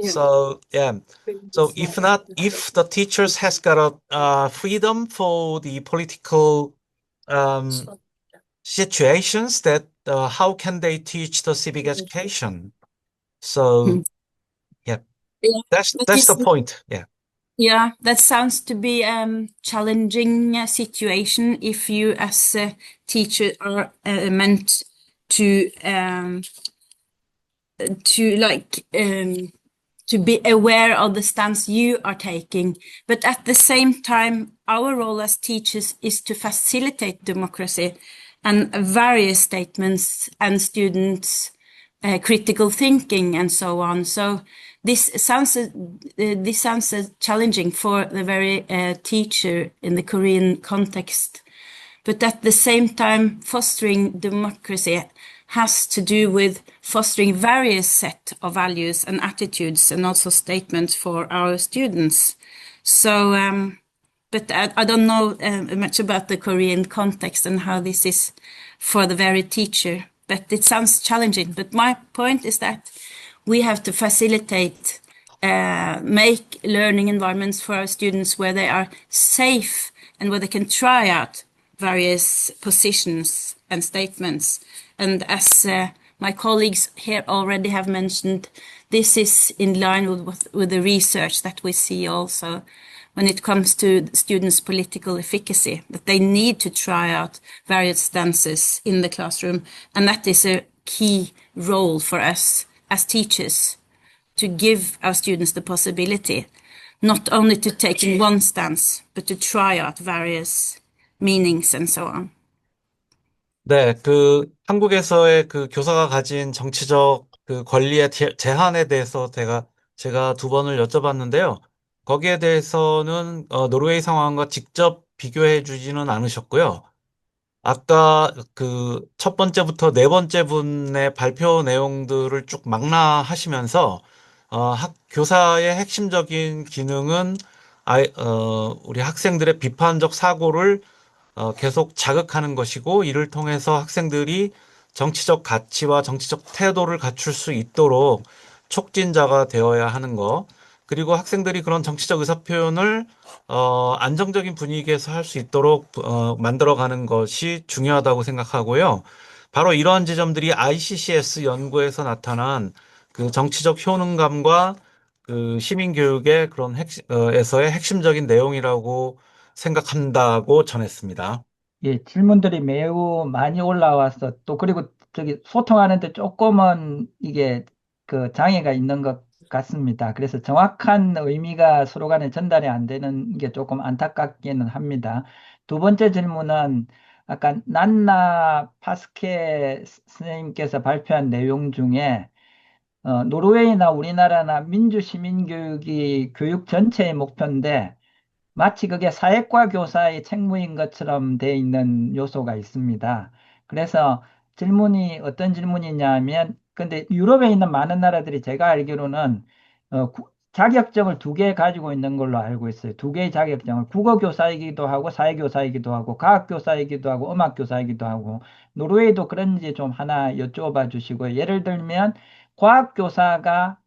So if the teachers has got a freedom for the political situations, that how can they teach the civic education? So that's the point. Yeah, that sounds to be challenging situation if you as a teacher are meant to be aware of the stance you are taking. But at the same time, our role as teachers is to facilitate democracy and various statements and students' critical thinking and so on. So this sounds challenging for the very teacher in the Korean context. But at the same time, fostering democracy has to do with fostering various set of values and attitudes and also statements for our students. So, but I don't know much about the Korean context and how this is for the very teacher, but it sounds challenging. But my point is that we have to facilitate, make learning environments for our students where they are safe and where they can try out various positions and statements. And as my colleagues here already have mentioned, this is in line with the research that we see also when it comes to students' political efficacy, that they need to try out various stances in the classroom. And that is a key role for us as teachers, to give our students the possibility not only to take in one stance, but to try out various meanings and so on. 네, 한국에서의 교사가 가진 정치적 권리의 제한에 대해서 제가 두 번을 여쭤봤는데요. 거기에 대해서는 노르웨이 상황과 직접 비교해 주지는 않으셨고요. 아까 그 첫 번째부터 네 번째 분의 발표 내용들을 쭉 망라하시면서 교사의 핵심적인 기능은 우리 학생들의 비판적 사고를 계속 자극하는 것이고, 이를 통해서 학생들이 정치적 가치와 정치적 태도를 갖출 수 있도록 촉진자가 되어야 하는 것, 그리고 학생들이 그런 정치적 의사표현을 안정적인 분위기에서 할 수 있도록 만들어가는 것이 중요하다고 생각하고요. 바로 이러한 지점들이 ICCS 연구에서 나타난 그 정치적 효능감과 그 시민교육의 그런 에서의 핵심적인 내용이라고 생각한다고 전했습니다. 예, 질문들이 매우 많이 올라와서 또 그리고 저기 소통하는데 조금은 이게 그 장애가 있는 것 같습니다. 그래서 정확한 의미가 서로 간에 전달이 안 되는 게 조금 안타깝기는 합니다. 두 번째 질문은 아까 난나 파스케 선생님께서 발표한 내용 중에 노르웨이나 우리나라나 민주시민교육이 교육 전체의 목표인데 마치 그게 사회과 교사의 책무인 것처럼 돼 있는 요소가 있습니다. 그래서 질문이 어떤 질문이냐면, 근데 유럽에 있는 많은 나라들이 제가 알기로는 자격증을 두 개 가지고 있는 걸로 알고 있어요. 두 개의 자격증을 국어 교사이기도 하고 사회 교사이기도 하고 과학 교사이기도 하고 음악 교사이기도 하고 노르웨이도 그런지 좀 하나 여쭤봐 주시고요. 예를 들면 과학 교사가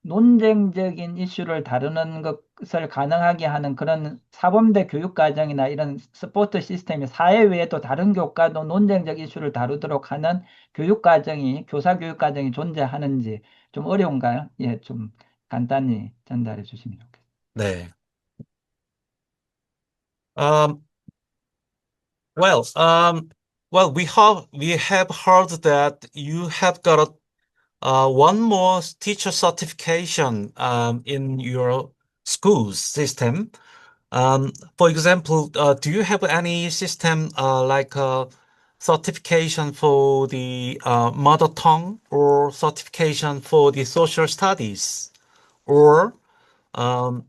논쟁적인 이슈를 다루는 것을 가능하게 하는 그런 사범대 교육과정이나 이런 스포츠 시스템이 사회 외에도 다른 교과도 논쟁적 이슈를 다루도록 하는 교육과정이, 교사 교육과정이 존재하는지 좀 어려운가요? 예, 좀 간단히 전달해 주시면 좋겠습니다. 네. Um, well, we have heard that you have got one more teacher certification in your school system. For example, do you have any system like certification for the mother tongue or certification for the social studies? Or um,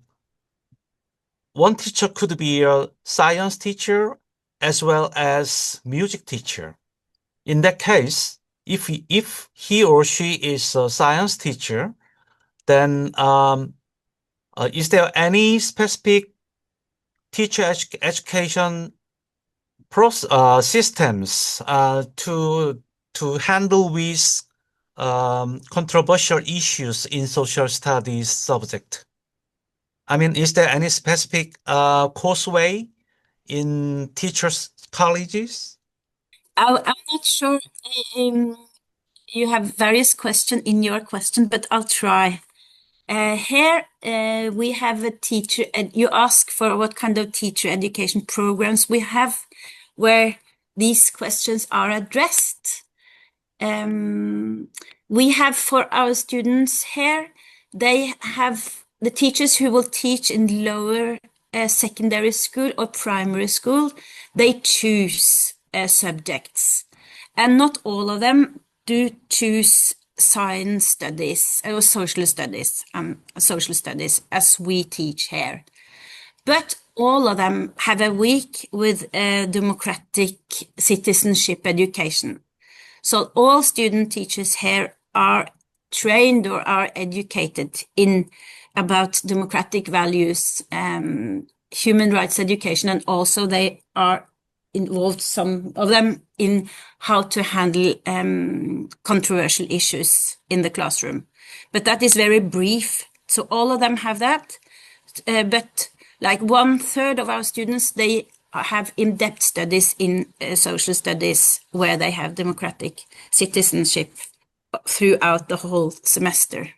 one teacher could be a science teacher as well as music teacher. In that case, if he or she is a science teacher, then is there any specific teacher education systems to handle with controversial issues in social studies subject? I mean, is there any specific courseway in teachers' colleges? I'm not sure. You have various questions in your question, but I'll try. Here we have a teacher, and you ask for what kind of teacher education programs we have where these questions are addressed. We have for our students here, they have the teachers who will teach in lower secondary school or primary school, they choose subjects. And not all of them do choose science studies or social studies as we teach here. But all of them have a week with democratic citizenship education. So all student teachers here are trained or are educated in about democratic values, human rights education, and also they are involved, some of them, in how to handle controversial issues in the classroom. But that is very brief. So all of them have that. But like 1/3 of our students, they have in-depth studies in social studies where they have democratic citizenship throughout the whole semester.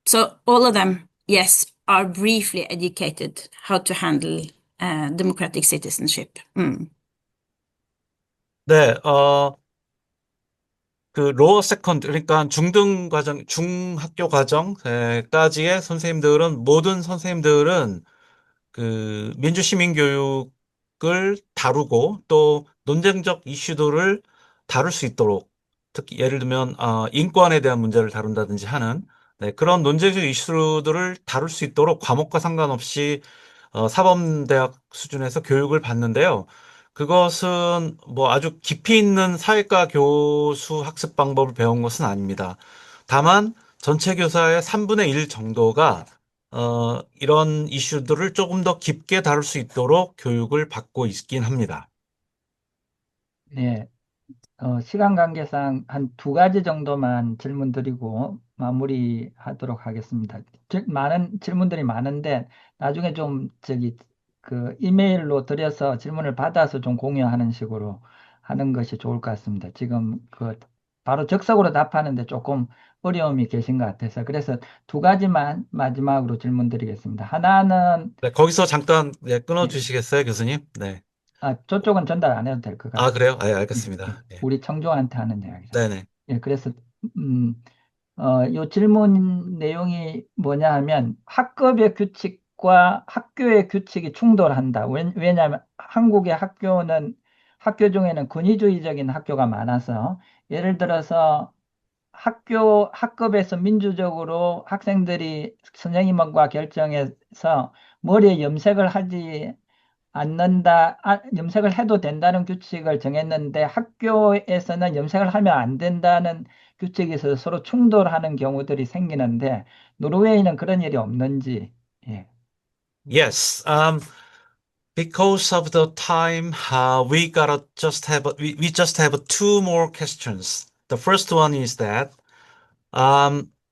So all of them, yes, are briefly educated how to handle democratic citizenship. 네, 그 로어 세컨드, 그러니까 중등 과정, 중학교 과정까지의 선생님들은, 모든 선생님들은 그 민주시민 교육을 다루고 또 논쟁적 이슈들을 다룰 수 있도록, 특히 예를 들면 인권에 대한 문제를 다룬다든지 하는 그런 논쟁적 이슈들을 다룰 수 있도록 과목과 상관없이 사범대학 수준에서 교육을 받는데요. 그것은 뭐 아주 깊이 있는 사회과 교수 학습 방법을 배운 것은 아닙니다. 다만 전체 교사의 3분의 1 정도가 이런 이슈들을 조금 더 깊게 다룰 수 있도록 교육을 받고 있긴 합니다. 네. 시간 관계상 한 두 가지 정도만 질문 드리고 마무리하도록 하겠습니다. 많은 질문들이 많은데 나중에 좀 그 이메일로 드려서 질문을 받아서 좀 공유하는 식으로 하는 것이 좋을 것 같습니다. 지금 바로 적석으로 답하는데 조금 어려움이 계신 것 같아서 그래서 두 가지만 마지막으로 질문 드리겠습니다. 하나는 네, 거기서 잠깐 끊어 네, 주시겠어요, 교수님? 네. 저쪽은 전달 안 해도 될 것 아, 같아요. 그래요? 네, 예, 알겠습니다. 예. 우리 청중한테 하는 이야기라. 네네. 예, 그래서 요 질문 내용이 뭐냐 하면 학급의 규칙과 학교의 규칙이 충돌한다. 왜냐하면 한국의 학교 중에는 권위주의적인 학교가 많아서 예를 들어서 학급에서 민주적으로 학생들이 선생님과 결정해서 머리에 염색을 하지 않는다, 염색을 해도 된다는 규칙을 정했는데 학교에서는 염색을 하면 안 된다는 규칙이 있어서 서로 충돌하는 경우들이 생기는데 노르웨이는 그런 일이 없는지. 예. Yes. Because of the time, we gotta we just have two more questions. The first one is that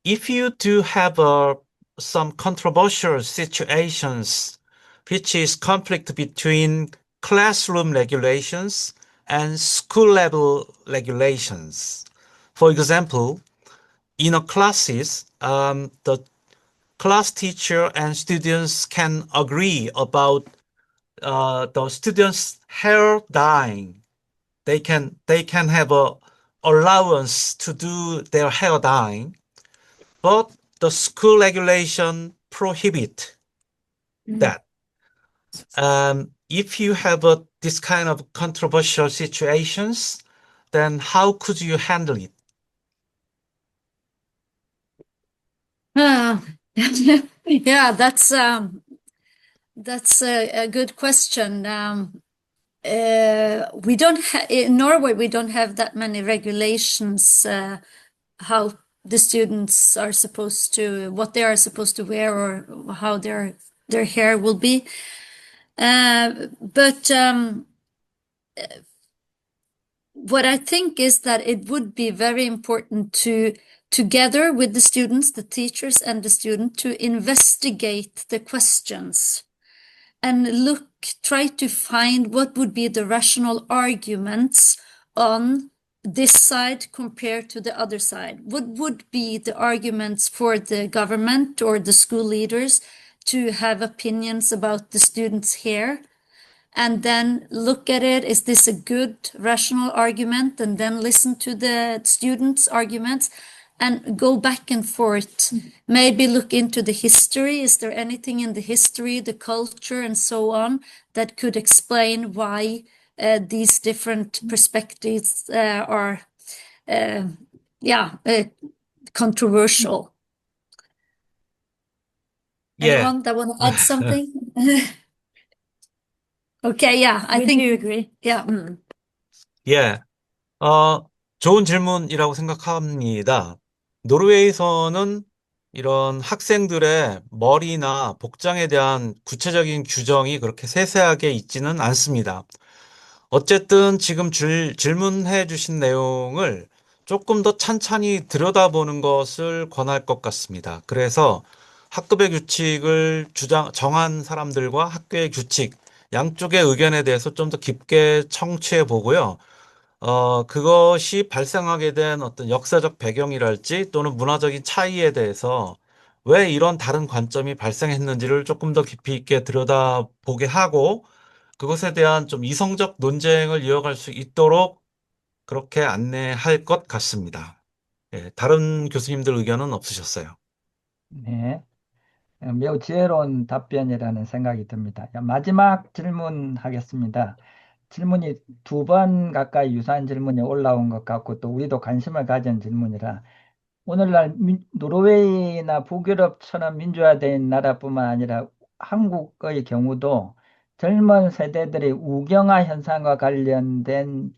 if you do have some controversial situations, which is conflict between classroom regulations and school level regulations. For example, in a classes, the class teacher and students can agree about the students' hair dyeing. They can have a allowance to do their hair dyeing, but the school regulation prohibit that. If you have this kind of controversial situations, then how could you handle it? Yeah, that's a good question. We don't in Norway, we don't have that many regulations how the students are supposed to, what they are supposed to wear or how their hair will be. But what I think is that it would be very important to, together with the students, the teachers and the student, to investigate the questions and try to find what would be the rational arguments on this side compared to the other side. What would be the arguments for the government or the school leaders to have opinions about the students' hair? And then look at it, is this a good rational argument? And then listen to the students' arguments and go back and forth. Maybe look into the history. Is there anything in the history, the culture, and so on that could explain why these different perspectives are controversial? Yeah. Anyone that want to add something? Okay, yeah, I We think do agree. yeah. 예, 좋은 질문이라고 생각합니다. 노르웨이에서는 이런 학생들의 머리나 복장에 대한 구체적인 규정이 그렇게 세세하게 있지는 않습니다. 어쨌든 지금 질문해 주신 내용을 조금 더 찬찬히 들여다보는 것을 권할 것 같습니다. 그래서 학급의 규칙을 정한 사람들과 학교의 규칙, 양쪽의 의견에 대해서 좀 더 깊게 청취해 보고요. 그것이 발생하게 된 어떤 역사적 배경이랄지 또는 문화적인 차이에 대해서 왜 이런 다른 관점이 발생했는지를 조금 더 깊이 있게 들여다보게 하고 그것에 대한 좀 이성적 논쟁을 이어갈 수 있도록 그렇게 안내할 것 같습니다. 예, 다른 교수님들 의견은 없으셨어요? 네. 매우 지혜로운 답변이라는 생각이 듭니다. 마지막 질문하겠습니다. 질문이 두 번 가까이 유사한 질문이 올라온 것 같고 또 우리도 관심을 가진 질문이라 오늘날 노르웨이나 북유럽처럼 민주화된 나라뿐만 아니라 한국의 경우도 젊은 세대들의 우경화 현상과 관련된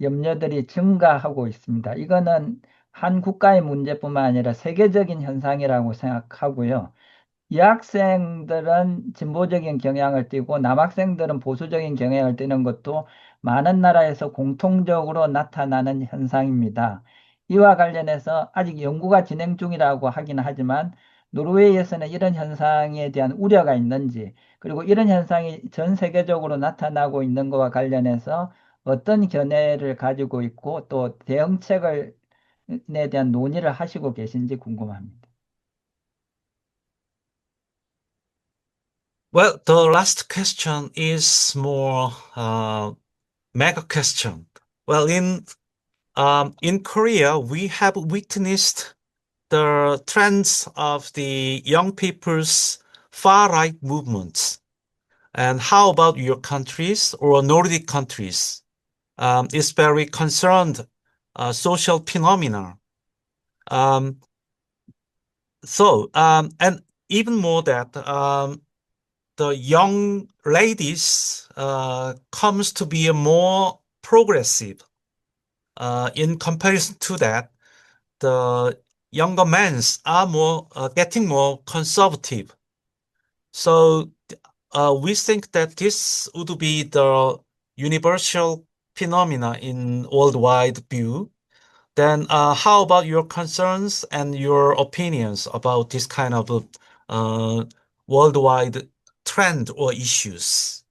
염려들이 증가하고 있습니다. 이거는 한 국가의 문제뿐만 아니라 세계적인 현상이라고 생각하고요. 여학생들은 진보적인 경향을 띠고 남학생들은 보수적인 경향을 띠는 것도 많은 나라에서 공통적으로 나타나는 현상입니다. 이와 관련해서 아직 연구가 진행 중이라고 하긴 하지만 노르웨이에서는 이런 현상에 대한 우려가 있는지, 그리고 이런 현상이 전 세계적으로 나타나고 있는 것과 관련해서 어떤 견해를 가지고 있고 또 대응책에 대한 논의를 하시고 계신지 궁금합니다. Well, the last question is more mega question. Well, in Korea, we have witnessed the trends of the young people's far-right movements. And how about your countries or Nordic countries? It's very concerned social phenomena. And even more that the young ladies comes to be more progressive. In comparison to that, the younger men are more getting more conservative. So we think that this would be the universal phenomena in worldwide view. Then how about your concerns and your opinions about this kind of worldwide trend or issues?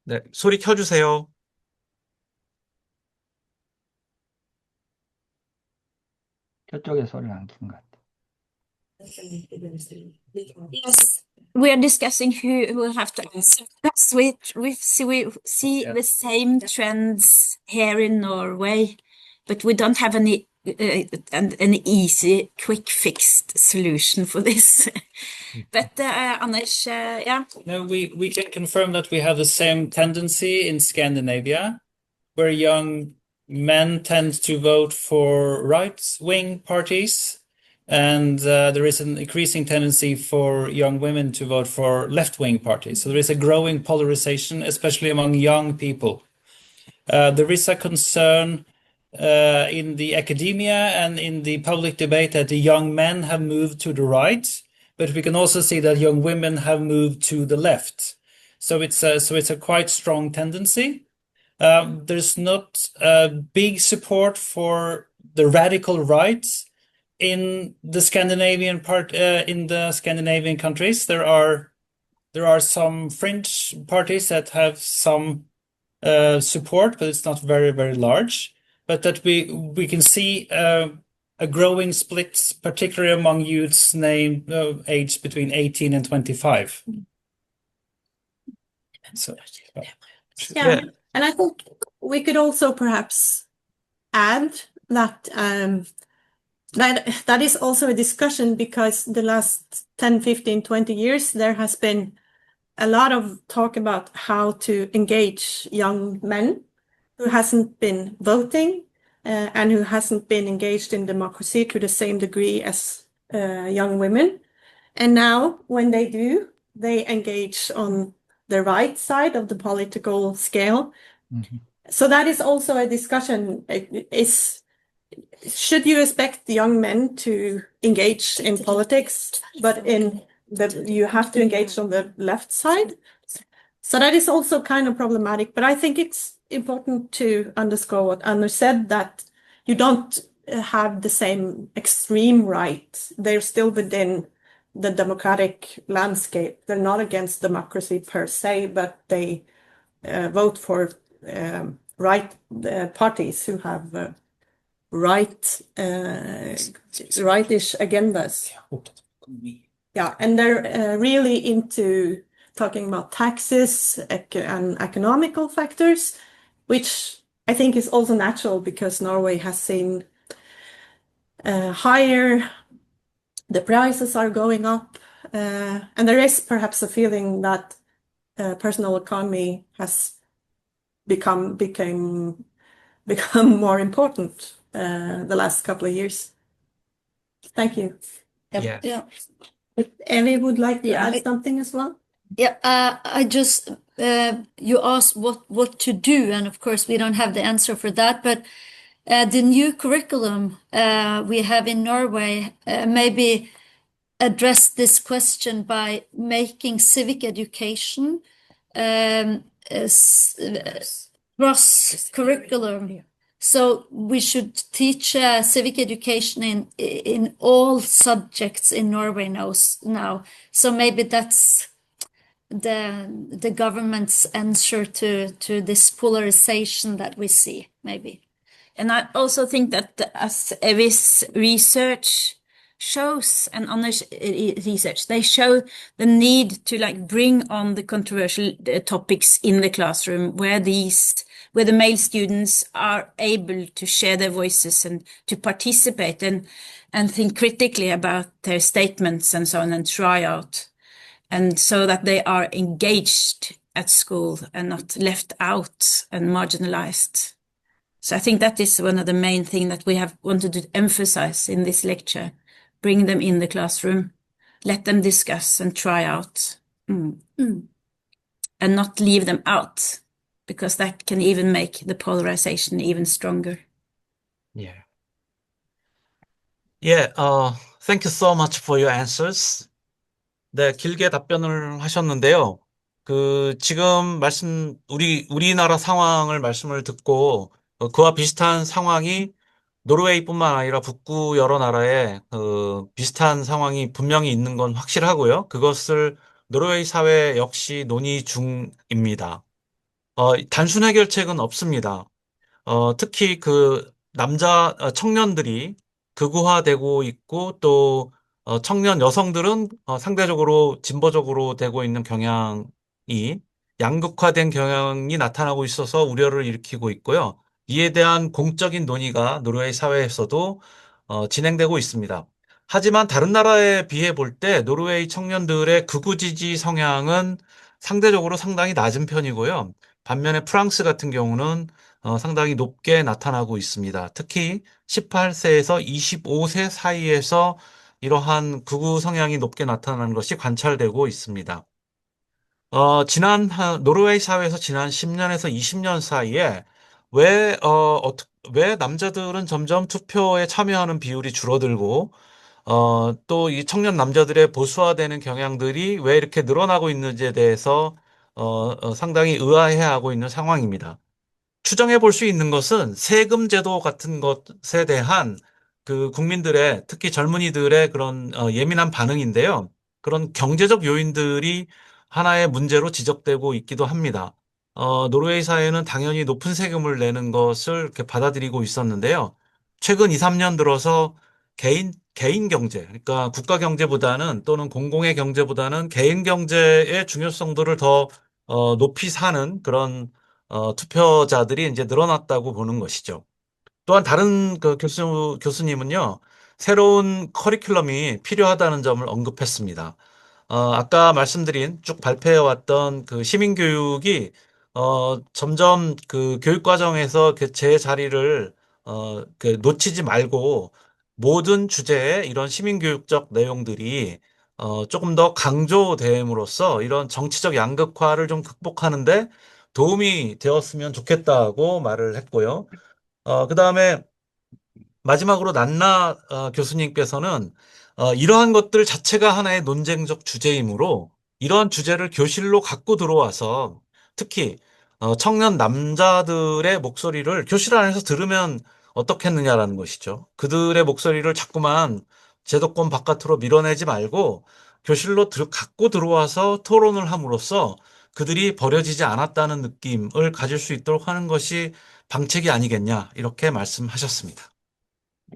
네, 소리 켜주세요. 저쪽에 소리가 안 킨 것 같아요. Yes, we are discussing who will have to answer. That's we see the same trends here in Norway, but we don't have an easy, quick, fixed solution for this. But Anders, yeah. No, we can confirm that we have the same tendency in Scandinavia, where young men tend to vote for right-wing parties, and there is an increasing tendency for young women to vote for left-wing parties. So there is a growing polarization, especially among young people. There is a concern in the academia and in the public debate that the young men have moved to the right, but we can also see that young women have moved to the left. So it's a quite strong tendency. There's not big support for the radical right in the Scandinavian countries. There are some fringe parties that have some support, but it's not very, very large. But that we can see a growing split, particularly among youths aged between 18 and 25. So, Yeah. And I think we could also perhaps add that that is also a discussion, because the last 10, 15, 20 years, there has been a lot of talk about how to engage young men who hasn't been voting and who hasn't been engaged in democracy to the same degree as young women. And now when they do, they engage on the right side of the political scale. Mm-hmm. So that is also a discussion. Should you expect the young men to engage in politics, but you have to engage on the left side? So that is also kind of problematic. But I think it's important to underscore what Anders said, that you don't have the same extreme right. They're still within the democratic landscape. They're not against democracy per se, but they vote for right parties who have rightish agendas. Yeah, and they're really into talking about taxes and economical factors, which I think is also natural because Norway has seen higher, the prices are going up, and there is perhaps a feeling that personal economy has become more important the last couple of years. Thank you. Yeah. Yeah. If Evie would like to Yeah, add something as well. Yeah, I just you asked what to do, and of course we don't have the answer for that. But the new curriculum we have in Norway maybe address this question by making civic education cross curriculum. So we should teach civic education in all subjects in Norway now. So maybe that's the government's answer to this polarization that we see, maybe. And I also think that as Evi's research shows, and Anders' research, they show the need to bring on the controversial topics in the classroom where the male students are able to share their voices and to participate and think critically about their statements and so on and try out. And so that they are engaged at school and not left out and marginalized. So I think that is one of the main things that we have wanted to emphasize in this lecture. Bring them in the classroom, let them discuss and try out, and not leave them out, because that can even make the polarization even stronger. Yeah. Yeah, thank you so much for your answers. 네, 길게 답변을 하셨는데요. 지금 우리나라 상황을 말씀을 듣고, 그와 비슷한 상황이 노르웨이뿐만 아니라 북구 여러 나라에 비슷한 상황이 분명히 있는 건 확실하고요. 그것을 노르웨이 사회 역시 논의 중입니다. 단순 해결책은 없습니다. 특히 남자 청년들이 극우화되고 있고 또 청년 여성들은 상대적으로 진보적으로 되고 있는 경향이 양극화된 경향이 나타나고 있어서 우려를 일으키고 있고요. 이에 대한 공적인 논의가 노르웨이 사회에서도 진행되고 있습니다. 하지만 다른 나라에 비해 볼 때 노르웨이 청년들의 극우 지지 성향은 상대적으로 상당히 낮은 편이고요. 반면에 프랑스 같은 경우는 상당히 높게 나타나고 있습니다. 특히 18세에서 25세 사이에서 이러한 극우 성향이 높게 나타나는 것이 관찰되고 있습니다. 노르웨이 사회에서 지난 10년에서 20년 사이에 왜 남자들은 점점 투표에 참여하는 비율이 줄어들고, 또 이 청년 남자들의 보수화되는 경향들이 왜 이렇게 늘어나고 있는지에 대해서, 상당히 의아해하고 있는 상황입니다. 추정해 볼 수 있는 것은 세금 제도 같은 것에 대한 국민들의, 특히 젊은이들의 그런 예민한 반응인데요. 그런 경제적 요인들이 하나의 문제로 지적되고 있기도 합니다. 노르웨이 사회는 당연히 높은 세금을 내는 것을 이렇게 받아들이고 있었는데요. 최근 2, 3년 들어서 개인 경제, 그러니까 국가 경제보다는 또는 공공의 경제보다는 개인 경제의 중요성들을 더 높이 사는 그런 투표자들이 이제 늘어났다고 보는 것이죠. 또한 다른 교수님은요, 새로운 커리큘럼이 필요하다는 점을 언급했습니다. 아까 말씀드린 쭉 발표해왔던 시민교육이 점점 교육과정에서 제 자리를 놓치지 말고 모든 주제에 이런 시민교육적 내용들이 조금 더 강조됨으로써 이런 정치적 양극화를 좀 극복하는데 도움이 되었으면 좋겠다고 말을 했고요. 그 다음에 마지막으로 난나 교수님께서는 이러한 것들 자체가 하나의 논쟁적 주제이므로 이러한 주제를 교실로 갖고 들어와서 특히 청년 남자들의 목소리를 교실 안에서 들으면 어떻겠느냐라는 것이죠. 그들의 목소리를 자꾸만 제도권 바깥으로 밀어내지 말고 교실로 갖고 들어와서 토론을 함으로써 그들이 버려지지 않았다는 느낌을 가질 수 있도록 하는 것이 방책이 아니겠냐, 이렇게 말씀하셨습니다.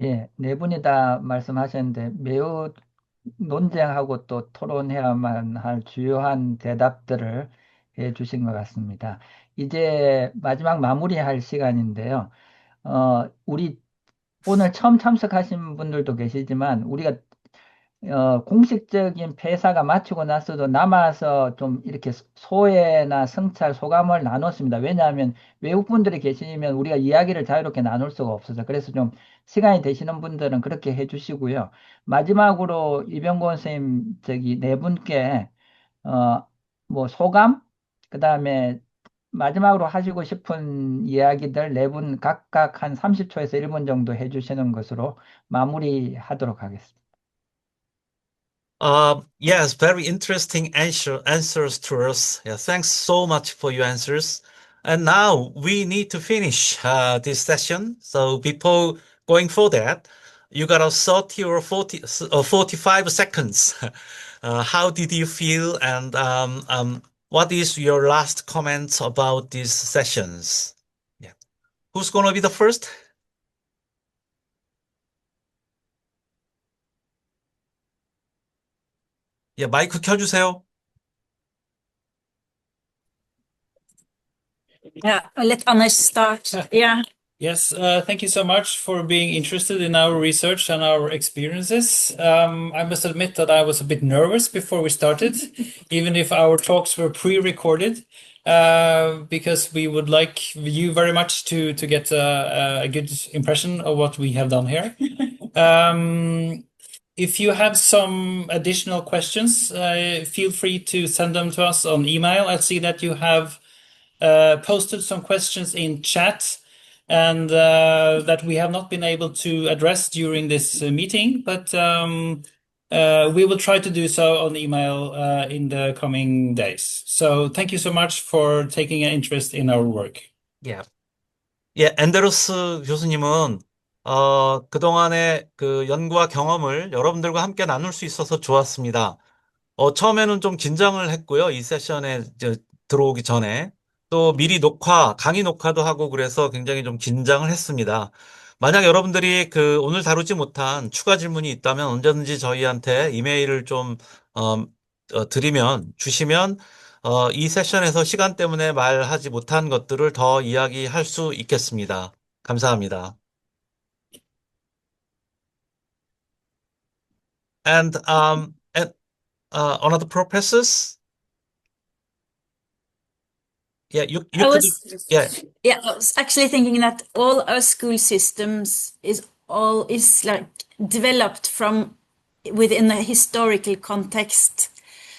예, 네 분이 다 말씀하셨는데 매우 논쟁하고 또 토론해야만 할 주요한 대답들을 해 주신 것 같습니다. 이제 마지막 마무리할 시간인데요. 우리 오늘 처음 참석하신 분들도 계시지만 우리가 공식적인 폐사가 마치고 나서도 남아서 좀 이렇게 소회나 성찰, 소감을 나눴습니다. 왜냐하면 외국 분들이 계시면 우리가 이야기를 자유롭게 나눌 수가 없어서 그래서 좀 시간이 되시는 분들은 그렇게 해주시고요. 마지막으로 이병곤 선생님 저기 네 분께 어, 뭐 소감, 그다음에 마지막으로 하시고 싶은 이야기들 네 분 각각 한 30초에서 1분 정도 해주시는 것으로 마무리하도록 하겠습니다. Yes, very interesting answers to us. Yeah, thanks so much for your answers. And now we need to finish this session. So before going for that, you got a 30 or 40 or 45 seconds. How did you feel? And what is your last comments about these sessions? Yeah. Who's going to be the first? 예, 마이크 켜주세요. Yeah, let Anders start. Yeah. Yes, thank you so much for being interested in our research and our experiences. I must admit that I was a bit nervous before we started, even if our talks were pre-recorded, because we would like you very much to get a good impression of what we have done here. If you have some additional questions, feel free to send them to us on email. I see that you have posted some questions in chat and that we have not been able to address during this meeting, but we will try to do so on email in the coming days. So thank you so much for taking an interest in our work. Yeah. 예, 앤데루스 교수님은 그동안의 그 연구와 경험을 여러분들과 함께 나눌 수 있어서 좋았습니다. 처음에는 좀 긴장을 했고요. 이 세션에 들어오기 전에. 또 미리 강의 녹화도 하고 그래서 굉장히 좀 긴장을 했습니다. 만약 여러분들이 오늘 다루지 못한 추가 질문이 있다면 언제든지 저희한테 이메일을 좀, 주시면, 이 세션에서 시간 때문에 말하지 못한 것들을 더 이야기할 수 있겠습니다. 감사합니다. And another professors? Yeah, you could, yeah. Yeah, I was actually thinking that all our school systems is like developed from within a historical context.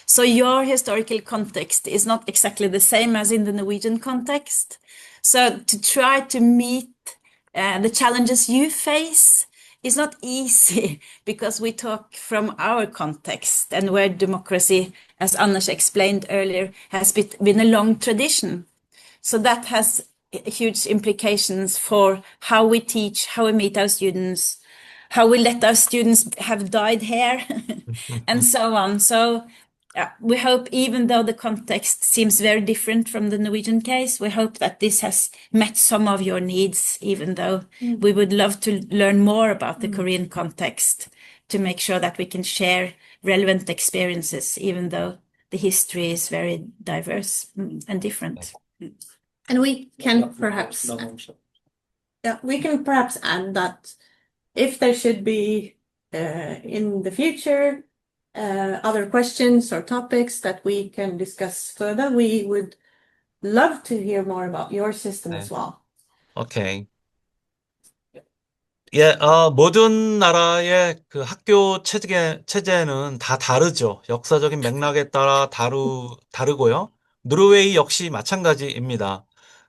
So your historical context is not exactly the same as in the Norwegian context. So to try to meet the challenges you face is not easy because we talk from our context and where democracy, as Anders explained earlier, has been a long tradition. So that has huge implications for how we teach, how we meet our students, how we let our students have dyed hair, and so on. So we hope, even though the context seems very different from the Norwegian case, we hope that this has met some of your needs, even though we would love to learn more about the Korean context to make sure that we can share relevant experiences, even though the history is very diverse and different. And we can perhaps add that if there should be in the future other questions or topics that we can discuss further, we would love to hear more about your system as well. 오케이. 예, 모든 나라의 그 학교 체제는 다 다르죠. 역사적인 맥락에 따라 다르고요. 노르웨이 역시 마찬가지입니다.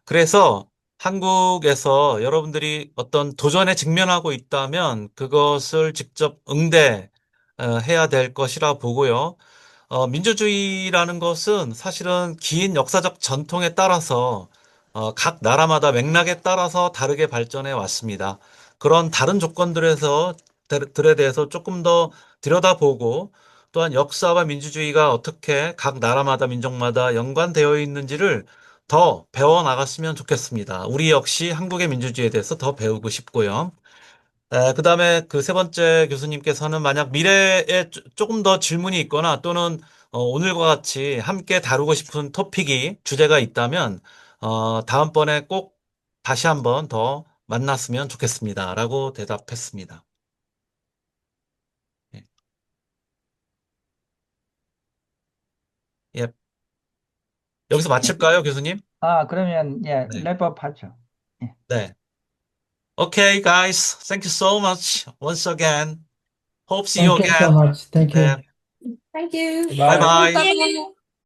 그래서 한국에서 여러분들이 어떤 도전에 직면하고 있다면 그것을 직접 해야 될 것이라 보고요. 민주주의라는 것은 사실은 긴 역사적 전통에 따라서 각 나라마다 맥락에 따라서 다르게 발전해 왔습니다. 그런 다른 들에 대해서 조금 더 들여다보고 또한 역사와 민주주의가 어떻게 각 나라마다 민족마다 연관되어 있는지를 더 배워 나갔으면 좋겠습니다. 우리 역시 한국의 민주주의에 대해서 더 배우고 싶고요. 그다음에 그 세 번째 교수님께서는 만약 미래에 조금 더 질문이 있거나 또는 오늘과 같이 함께 다루고 싶은 주제가 있다면 다음번에 꼭 다시 한번 더 만났으면 좋겠습니다. 라고 대답했습니다. 예. 여기서 마칠까요, 교수님? 그러면, 예, 네. 랩업 하죠. 예. 네. Okay, guys. Thank you so much once again. Hope see you Thank you so again. much. Thank you. 네. Thank you. Bye. Bye bye. Bye-bye.